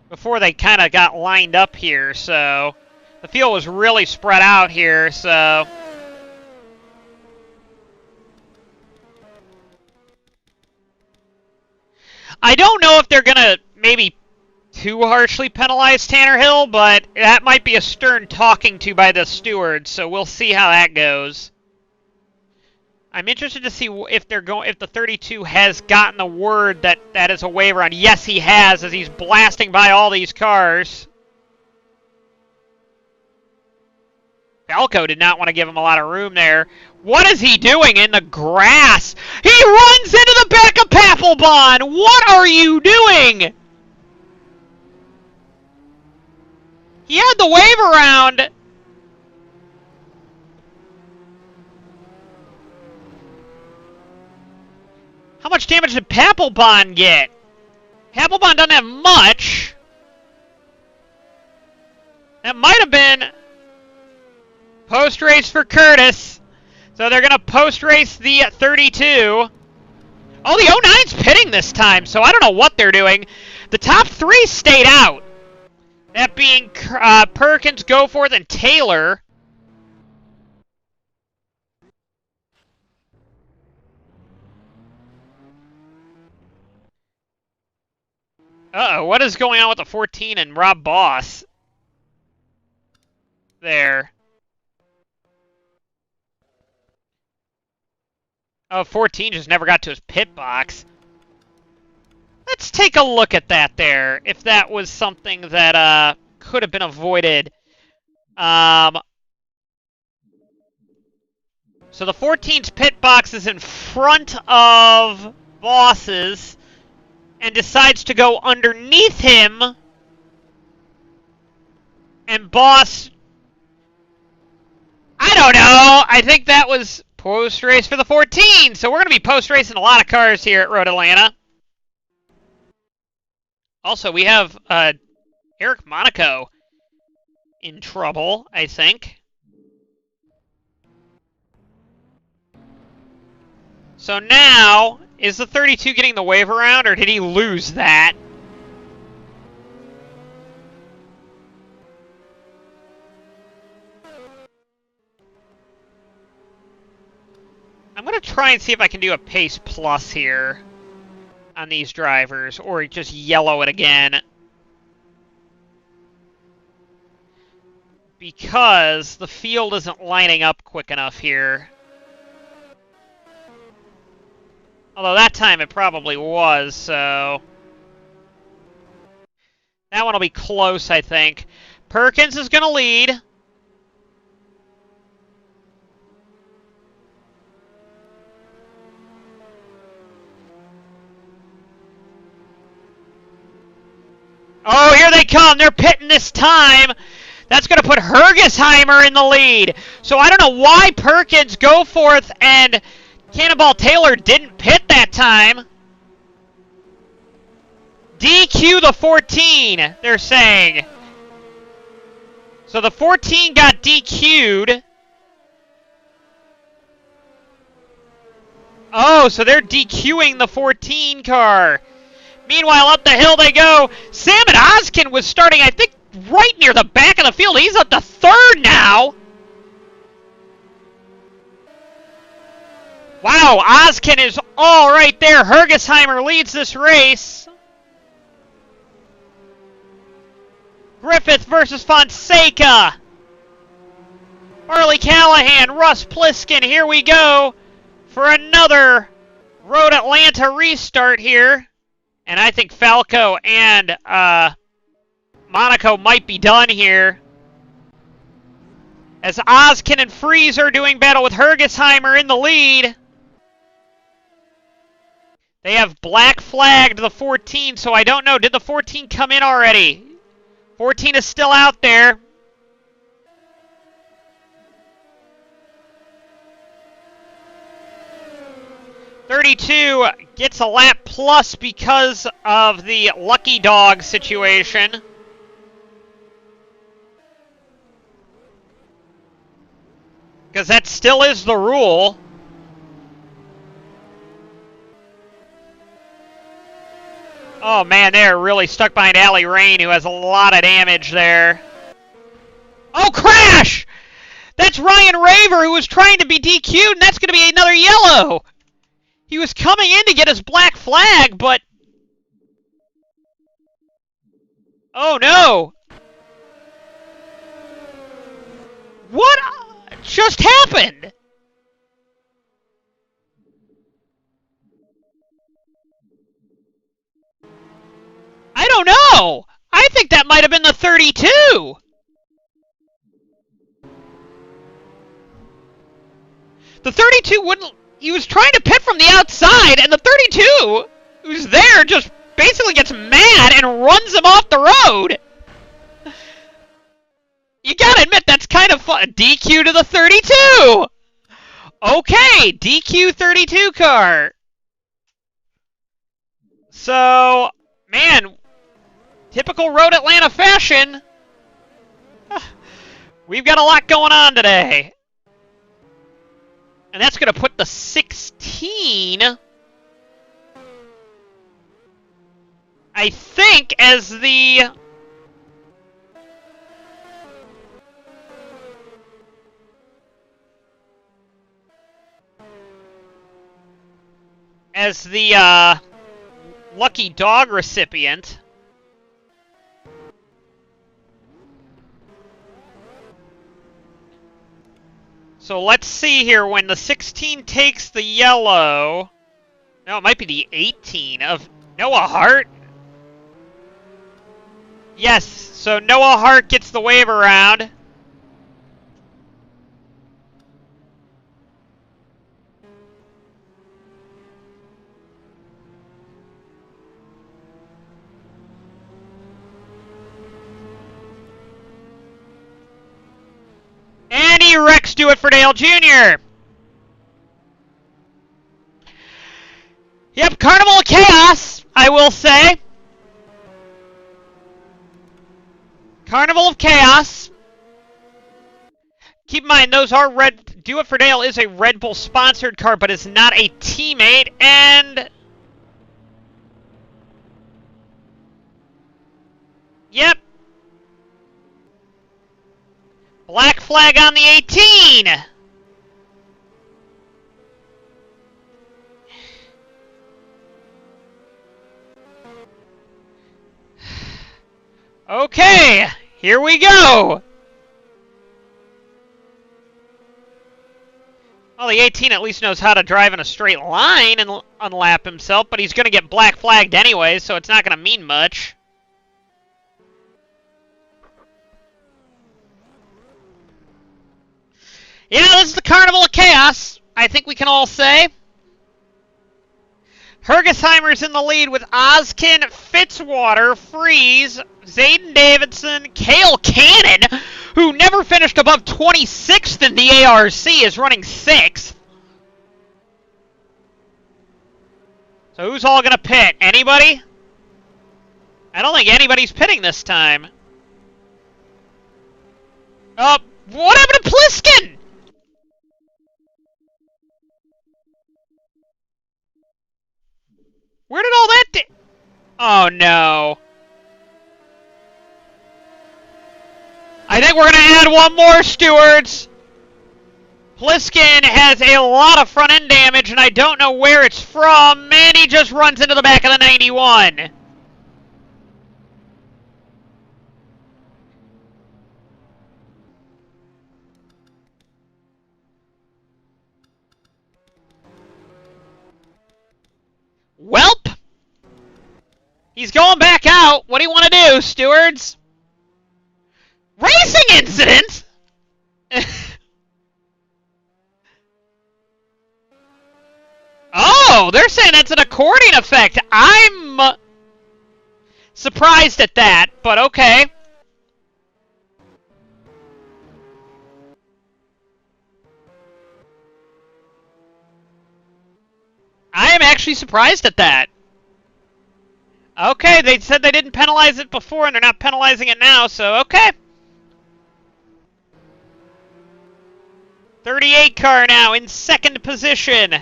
Before they kind of got lined up here, so the field was really spread out here, so. I don't know if they're going to maybe too harshly penalize Tannerhill, but that might be a stern talking to by the stewards, so we'll see how that goes. I'm interested to see if if the 32 has gotten the word that that is a wave around. Yes, he has, as he's blasting by all these cars. Falco did not want to give him a lot of room there. What is he doing in the grass? He runs into the back of Papelbon! What are you doing? He had the wave around. How much damage did Papelbon get? Papelbon doesn't have much. That might have been post-race for Curtis. So they're going to post-race the 32. Oh, the 09's pitting this time, so I don't know what they're doing. The top three stayed out. That being Perkins, Goforth, and Taylor. Uh-oh, what is going on with the 14 and Rob Boss? There. Oh, 14 just never got to his pit box. Let's take a look at that there. If that was something that could have been avoided. So the 14's pit box is in front of Boss's and decides to go underneath him. And Boss... I don't know. I think that was post-race for the 14. So we're going to be post-racing a lot of cars here at Road Atlanta. Also, we have Eric Monaco in trouble, I think. So now, is the 32 getting the wave around, or did he lose that? I'm going to try and see if I can do a pace plus here on these drivers, or just yellow it again. Because the field isn't lining up quick enough here. Although that time it probably was, so... That one will be close, I think. Perkins is going to lead. Oh, here they come. They're pitting this time. That's going to put Hergesheimer in the lead. So I don't know why Perkins, Goforth, and Cannonball Taylor didn't pit that time. DQ the 14, they're saying. So the 14 got DQ'd. Oh, so they're DQing the 14 car. Meanwhile, up the hill they go. Salmon Oskin was starting, I think, right near the back of the field. He's up to third now. Wow, Oskin is all right there. Hergesheimer leads this race. Griffith versus Fonseca. Harley Callahan, Russ Pliskin. Here we go for another Road Atlanta restart here. And I think Falco and Monaco might be done here. As Oskin and Freeze are doing battle with Hergesheimer in the lead. They have black flagged the 14, so I don't know. Did the 14 come in already? 14 is still out there. .32 gets a lap plus because of the lucky dog situation. Because that still is the rule. Oh man, they're really stuck behind Allie Rain, who has a lot of damage there. Oh, crash! That's Ryan Raver, who was trying to be DQ'd, and that's going to be another yellow. He was coming in to get his black flag, but... Oh no! What just happened? I don't know! I think that might have been the 32! The 32 wouldn't... He was trying to pit from the outside, and the 32, who's there, just basically gets mad and runs him off the road! You gotta admit, that's kind of fun. DQ to the 32! Okay, DQ 32 car. So, man, typical Road Atlanta fashion. We've got a lot going on today. And that's going to put the 16, I think, as the... lucky dog recipient. So let's see here, when the 16 takes the yellow... No, it might be the 18 of Noah Hart. Yes, So Noah Hart gets the wave around. And he wrecks Do It For Dale Jr. Yep, Carnival of Chaos, I will say. Carnival of Chaos. Keep in mind, those are Red... Do It For Dale is a Red Bull sponsored car, but is not a teammate, and... Yep. Black flag on the 18! Okay, here we go! Well, the 18 at least knows how to drive in a straight line and unlap himself, but he's going to get black flagged anyway, so it's not going to mean much. Yeah, this is the Carnival of Chaos, I think we can all say. Hergesheimer's in the lead with Ozkin, Fitzwater, Freeze, Zayden Davidson, Cale Cannon, who never finished above 26th in the ARC, is running 6th. So who's all going to pit? Anybody? I don't think anybody's pitting this time. What happened to Pliskin? Where did all that Oh, no. I think we're going to add one more, stewards. Pliskin has a lot of front-end damage, and I don't know where it's from, and he just runs into the back of the 91. Welp! He's going back out. What do you want to do, stewards? Racing incident? Oh, they're saying that's an accordion effect. I'm surprised at that, but okay. I am actually surprised at that. Okay, they said they didn't penalize it before, and they're not penalizing it now, so okay. 38 car now in second position,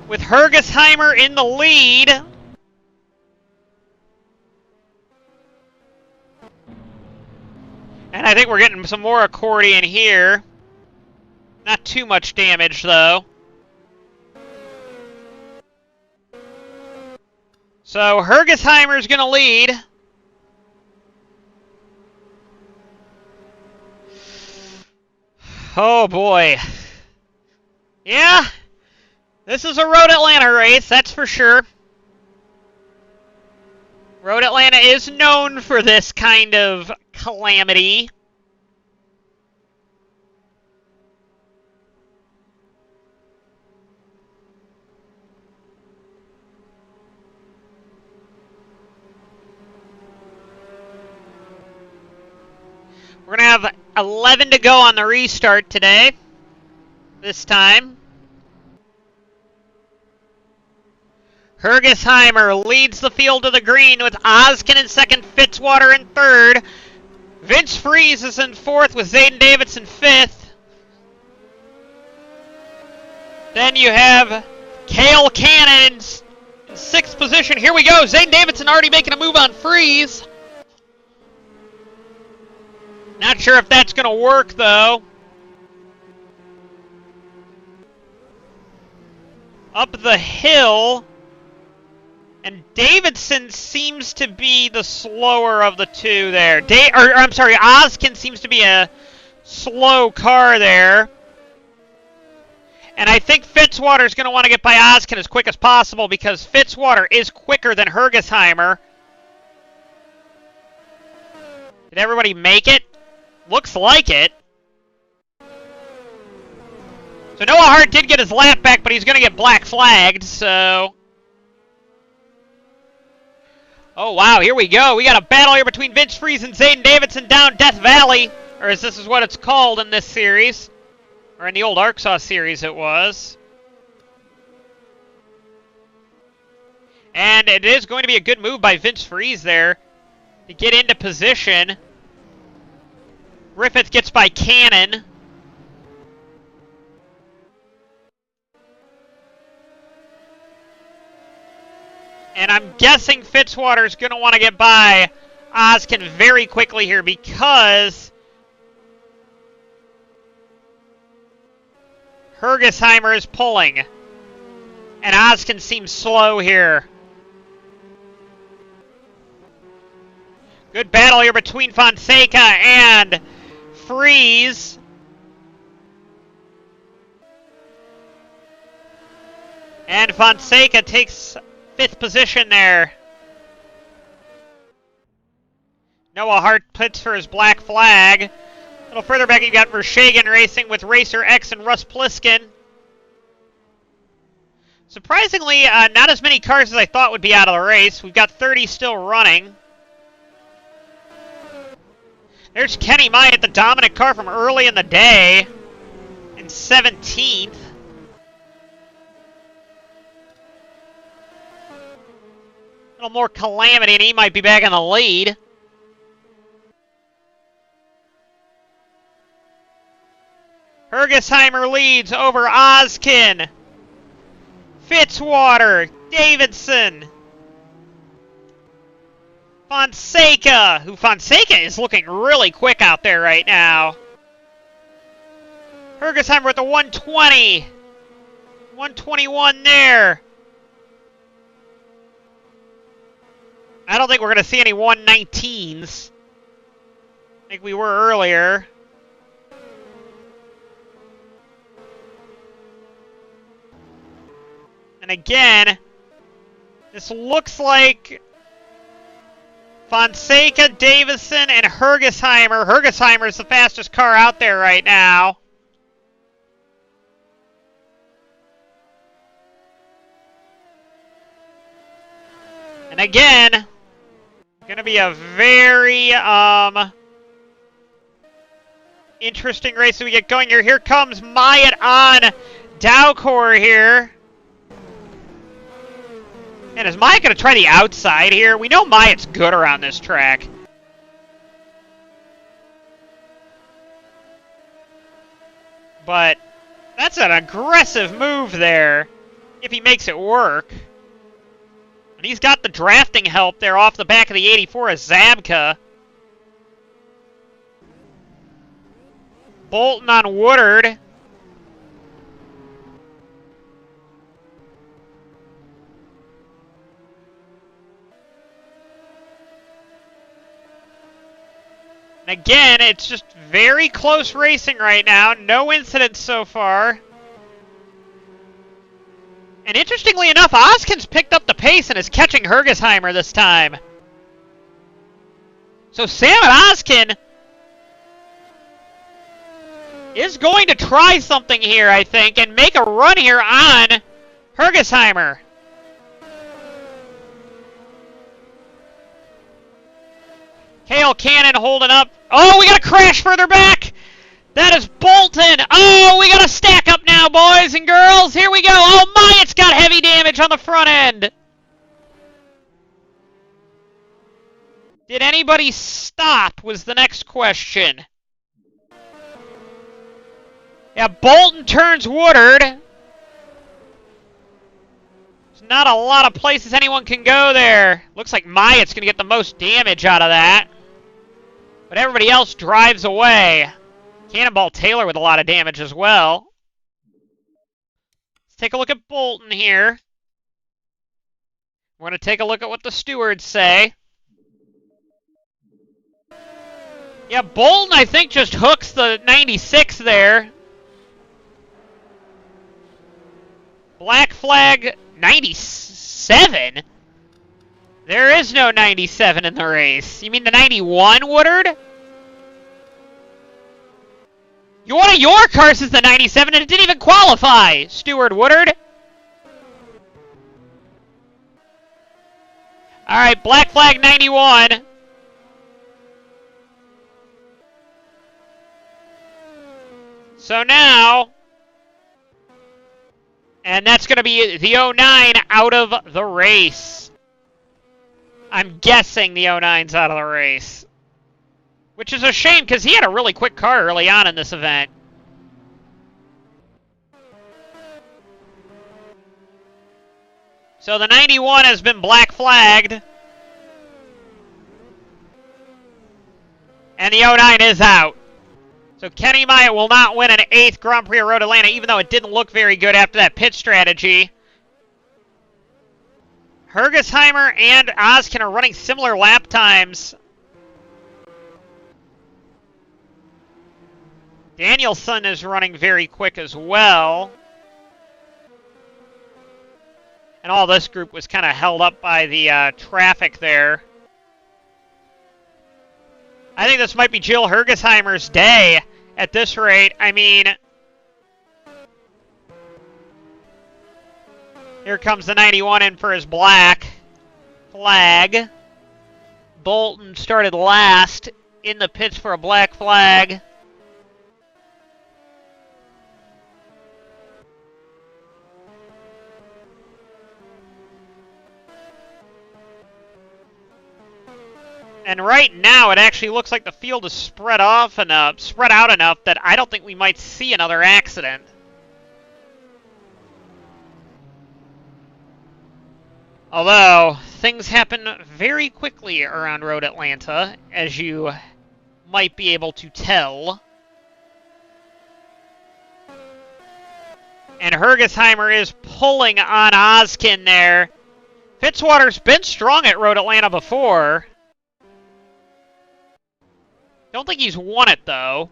with Hergesheimer in the lead. And I think we're getting some more accordion here. Not too much damage, though. So Hergesheimer's going to lead. Oh boy. Yeah, this is a Road Atlanta race, that's for sure. Road Atlanta is known for this kind of calamity. We're going to have 11 to go on the restart today, this time. Hergesheimer leads the field to the green with Ozkin in second, Fitzwater in third. Vince Freeze is in fourth with Zayden Davidson fifth. Then you have Cale Cannon in sixth position. Here we go. Zayden Davidson already making a move on Freeze. Not sure if that's going to work, though. Up the hill. And Davidson seems to be the slower of the two there. I'm sorry, Ozkin seems to be a slow car there. And I think Fitzwater's going to want to get by Ozkin as quick as possible because Fitzwater is quicker than Hergesheimer. Did everybody make it? Looks like it. So Noah Hart did get his lap back, but he's going to get black flagged, so... Oh, wow, here we go. We got a battle here between Vince Freeze and Zayden Davidson down Death Valley. Or as this is what it's called in this series. Or in the old Arkansas series it was. And it is going to be a good move by Vince Freeze there to get into position. Griffith gets by Cannon. And I'm guessing Fitzwater's going to want to get by Ozkin very quickly here because Hergesheimer is pulling. And Ozkin seems slow here. Good battle here between Fonseca and Freeze. And Fonseca takes 5th position there. Noah Hart pits for his black flag. A little further back, you got Vershagen racing with Racer X and Russ Pliskin. Surprisingly, not as many cars as I thought would be out of the race. We've got 30 still running. There's Kenny Myatt, the dominant car from early in the day, in 17th. A little more calamity, and he might be back in the lead. Hergesheimer leads over Ozkin, Fitzwater, Davidson, Fonseca, Fonseca is looking really quick out there right now. Hergesheimer with the 120. 121 there. I don't think we're going to see any 119s. I think we were earlier. And again, this looks like Fonseca, Davison, and Hergesheimer. Hergesheimer is the fastest car out there right now. And again, going to be a very interesting race as we get going here. Here comes Myatt on Dowcor here. And is Myatt going to try the outside here? We know Myatt's good around this track. But that's an aggressive move there, if he makes it work. And he's got the drafting help there off the back of the 84 of Zabka. Bolton on Woodard. And again, it's just very close racing right now. No incidents so far. And interestingly enough, Ozkin's picked up the pace and is catching Hergesheimer this time. So Sam and Ozkin is going to try something here, I think, and make a run here on Hergesheimer. Cale Cannon holding up. Oh, we got a crash further back. That is Bolton. Oh, we got a stack up now, boys and girls. Here we go. Oh, Myatt's got heavy damage on the front end. Did anybody stop was the next question. Yeah, Bolton turns Woodard. There's not a lot of places anyone can go there. Looks like Myatt's going to get the most damage out of that. But everybody else drives away. Cannonball Taylor with a lot of damage as well. Let's take a look at Bolton here. We're going to take a look at what the stewards say. Yeah, Bolton, I think, just hooks the 96 there. Black flag 97? There is no 97 in the race. You mean the 91, Woodard? One of your cars is the 97 and it didn't even qualify, Stuart Woodard. Alright, black flag 91. So now, and that's going to be the 09 out of the race. I'm guessing the 09's out of the race. Which is a shame, because he had a really quick car early on in this event. So the 91 has been black flagged. And the 09 is out. So Kenny Myatt will not win an 8th Grand Prix of Road Atlanta, even though it didn't look very good after that pit strategy. Hergesheimer and Ozkin are running similar lap times. Danielson is running very quick as well. And all this group was kind of held up by the traffic there. I think this might be Jill Hergesheimer's day at this rate. I mean, here comes the 91 in for his black flag. Bolton started last in the pits for a black flag. And right now, it actually looks like the field is spread out enough that I don't think we might see another accident. Although, things happen very quickly around Road Atlanta, as you might be able to tell. And Hergesheimer is pulling on Ozkin there. Fitzwater's been strong at Road Atlanta before. Don't think he's won it, though.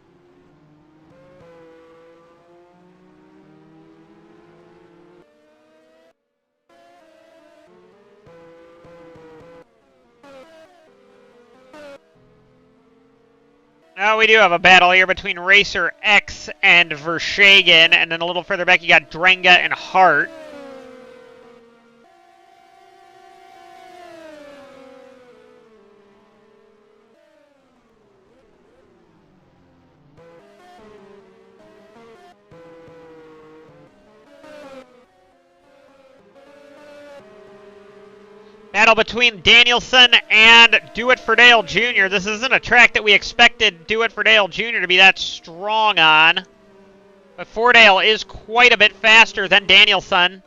Now we do have a battle here between Racer X and Vershegen, and then a little further back you got Drenga and Hart. Battle between Danielson and Do It For Dale Jr. This isn't a track that we expected Do It For Dale Jr. to be that strong on. But Fordale is quite a bit faster than Danielson.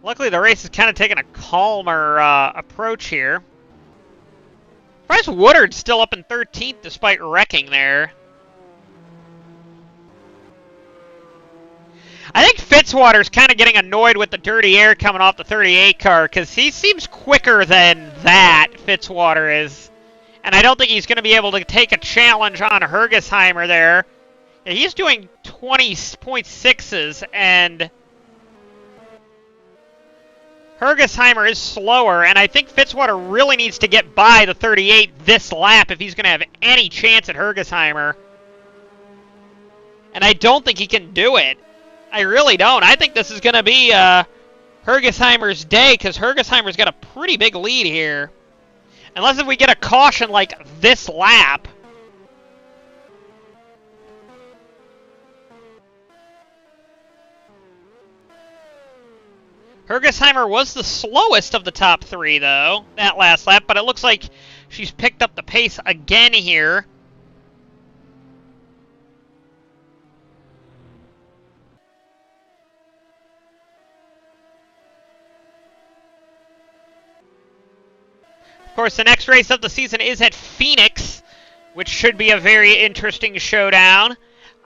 Luckily, the race is kind of taking a calmer approach here. Surprised Woodard's still up in 13th despite wrecking there. I think Fitzwater's kind of getting annoyed with the dirty air coming off the 38 car because he seems quicker than that, Fitzwater is. And I don't think he's going to be able to take a challenge on Hergesheimer there. Yeah, he's doing 20.6s and Hergesheimer is slower, and I think Fitzwater really needs to get by the 38 this lap if he's going to have any chance at Hergesheimer. And I don't think he can do it. I really don't. I think this is going to be Hergesheimer's day, because Hergesheimer's got a pretty big lead here. Unless if we get a caution like this lap. Hergesheimer was the slowest of the top three, though, that last lap, but it looks like she's picked up the pace again here. Of course, the next race of the season is at Phoenix, which should be a very interesting showdown.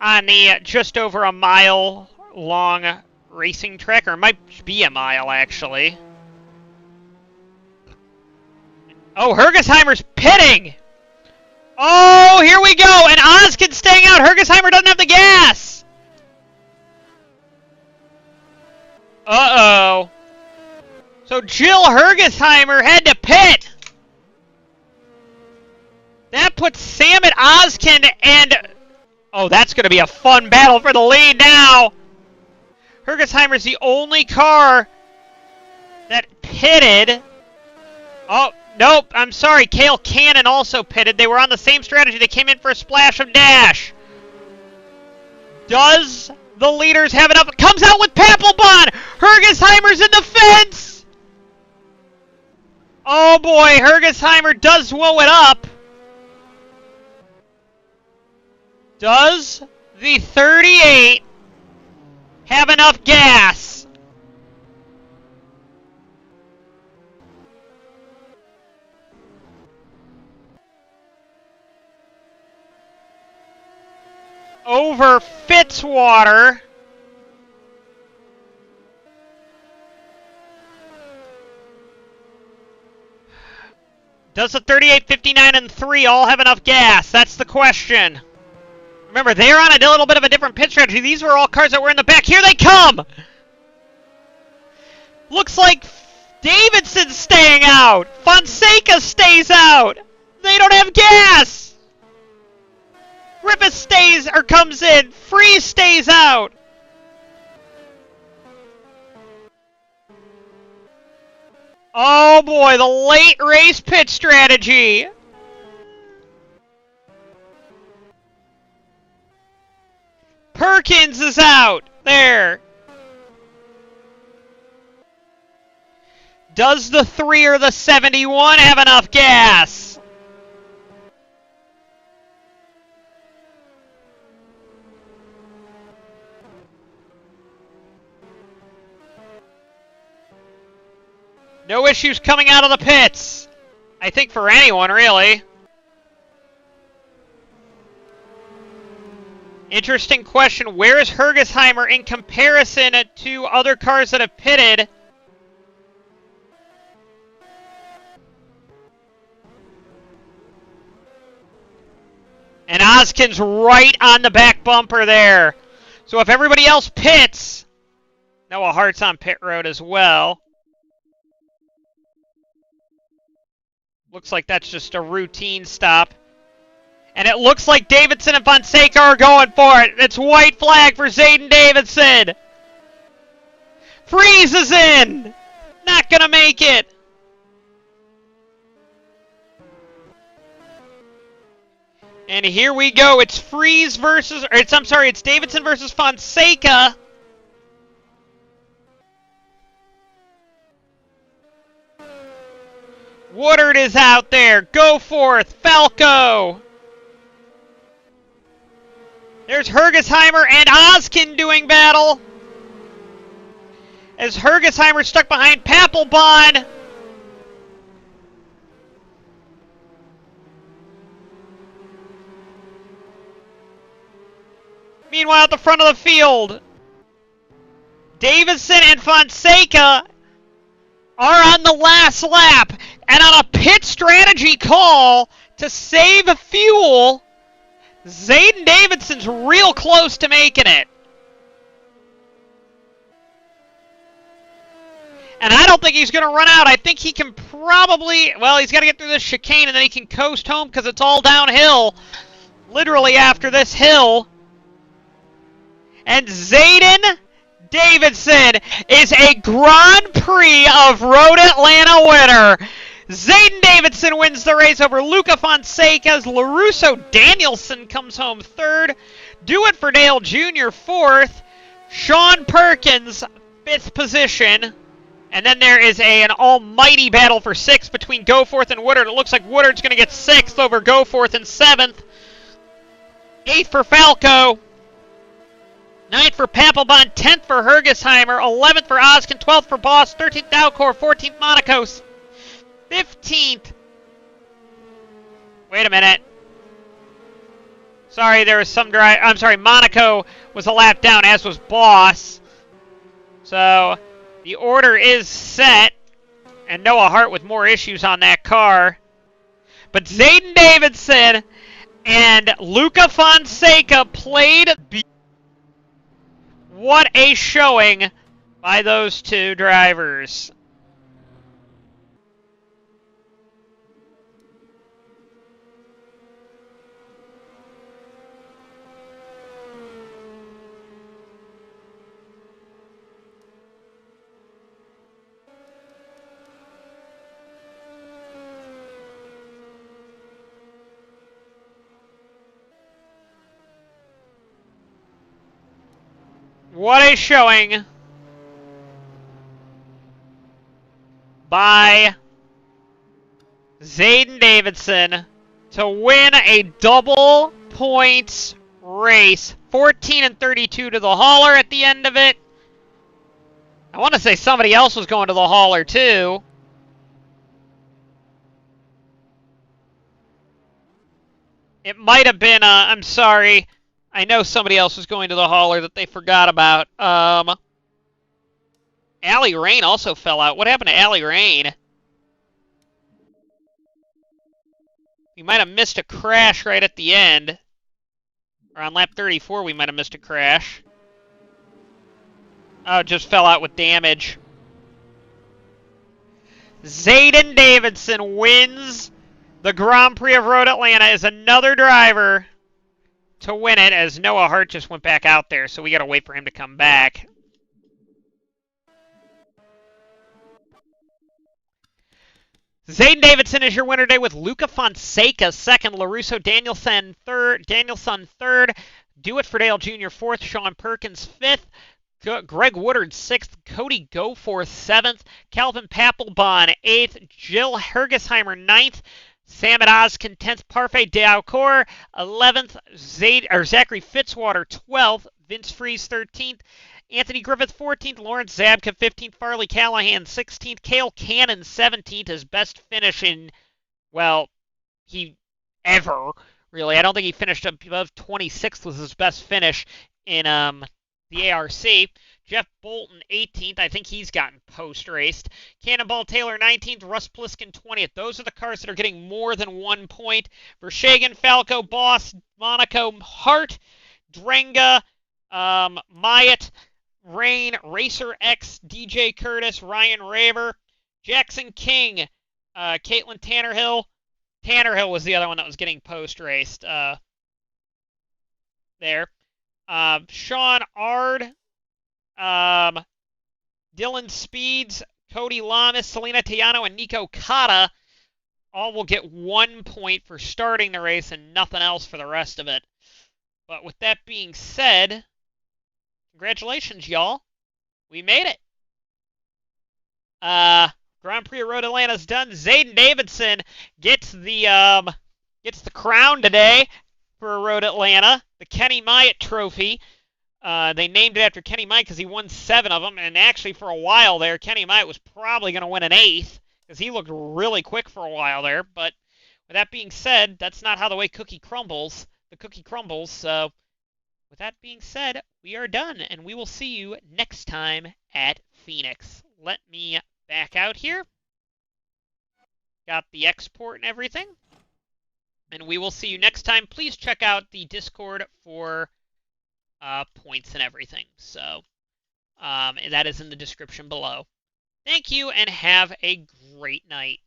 on the just over a mile long racing track, or it might be a mile actually. Oh, Hergesheimer's pitting! Oh, here we go! And Ozkin's staying out! Hergesheimer doesn't have the gas! Uh-oh. So Jill Hergesheimer had to pit! That puts Sam at Ozkin and... Oh, that's going to be a fun battle for the lead now! Hergesheimer's the only car that pitted. Oh, nope, I'm sorry. Cale Cannon also pitted. They were on the same strategy. They came in for a splash of dash. Does the leaders have enough? Comes out with Papelbon. Hergesheimer's in the fence. Oh boy, Hergesheimer does woe it up. Does the 38 have enough gas? Over Fitzwater. Does the 38, 59, and 3 all have enough gas? That's the question. Remember, they're on a little bit of a different pit strategy. These were all cars that were in the back. Here they come! Looks like Davidson's staying out. Fonseca stays out. They don't have gas. Griffith stays or comes in. Prix stays out. Oh boy, the late race pit strategy. Perkins is out. There. Does the 3 or the 71 have enough gas? No issues coming out of the pits. I think for anyone, really. Interesting question. Where is Hergesheimer in comparison to other cars that have pitted? And Ozkin's right on the back bumper there. So if everybody else pits, Noah Hart's on pit road as well. Looks like that's just a routine stop. And it looks like Davidson and Fonseca are going for it. It's white flag for Zayden Davidson. Freeze is in. Not going to make it. And here we go. It's Freeze versus... it's Davidson versus Fonseca. Woodard is out there. Goforth. Falco. There's Hergesheimer and Ozkin doing battle. As Hergesheimer stuck behind Papelbon. Meanwhile, at the front of the field, Davidson and Fonseca are on the last lap. And on a pit strategy call to save fuel, Zayden Davidson's real close to making it. And I don't think he's going to run out. I think he can probably... Well, he's got to get through this chicane and then he can coast home because it's all downhill. Literally after this hill. And Zayden Davidson is a Grand Prix of Road Atlanta winner. Zayden Davidson wins the race over Luca Fonseca as LaRusso Danielson comes home third. Do It for Dale Jr. fourth. Sean Perkins, fifth position. And then there is an almighty battle for sixth between Goforth and Woodard. It looks like Woodard's going to get sixth over Goforth in seventh. Eighth for Falco. Ninth for Papelbon. 10th for Hergesheimer. 11th for Ozkin. 12th for Boss. 13th Dalcor. 14th Monaco's. 15th. Wait a minute. Sorry, there was some drive. I'm sorry, Monaco was a lap down, as was Boss. So the order is set, and Noah Hart with more issues on that car. But Zayden Davidson and Luca Fonseca played. What a showing by those two drivers. What a showing by Zayden Davidson to win a double points race. 14 and 32 to the hauler at the end of it. I want to say somebody else was going to the hauler too. It might have been, I'm sorry. I know somebody else was going to the hauler that they forgot about. Allie Rain also fell out. What happened to Allie Rain? We might have missed a crash right at the end. Or on lap 34, we might have missed a crash. Oh, it just fell out with damage. Zayden Davidson wins the Grand Prix of Road Atlanta as another driver to win it, as Noah Hart just went back out there, so we got to wait for him to come back. Zayden Davidson is your winner today with Luca Fonseca second, LaRusso Danielson third, Do It for Dale Jr. fourth, Sean Perkins fifth, Greg Woodard sixth, Cody Goforth seventh, Calvin Papelbon eighth, Jill Hergesheimer ninth, Sam Oskin 10th, Parfait D'Aucourt 11th, Zachary Fitzwater 12th, Vince Freeze 13th, Anthony Griffith 14th, Lawrence Zabka 15th, Farley Callahan 16th, Cale Cannon 17th, his best finish in, well, ever, really. I don't think he finished above 26th was his best finish in the ARC. Jeff Bolton 18th. I think he's gotten post-raced. Cannonball Taylor 19th. Russ Pliskin 20th. Those are the cars that are getting more than 1 point. Vershagen, Falco, Boss, Monaco, Hart, Drenga, Myatt, Rain, Racer X, DJ Curtis, Ryan Raver, Jackson King, Caitlin Tannerhill. Tannerhill was the other one that was getting post-raced there. Sean Ard, Dylan Speeds, Cody Lamas, Selena Tejano, and Nico Kata all will get 1 point for starting the race and nothing else for the rest of it. But with that being said, congratulations, y'all. We made it. Grand Prix of Road Atlanta's done. Zayden Davidson gets the crown today for Road Atlanta, the Kenny Myatt Trophy. They named it after Kenny Myatt because he won 7 of them, and actually for a while there, Kenny Myatt was probably going to win an 8th because he looked really quick for a while there. But with that being said, that's not how the cookie crumbles. The cookie crumbles. So with that being said, we are done, and we will see you next time at Phoenix. Let me back out here. Got the export and everything. And we will see you next time. Please check out the Discord for points and everything. So and that is in the description below. Thank you, and have a great night.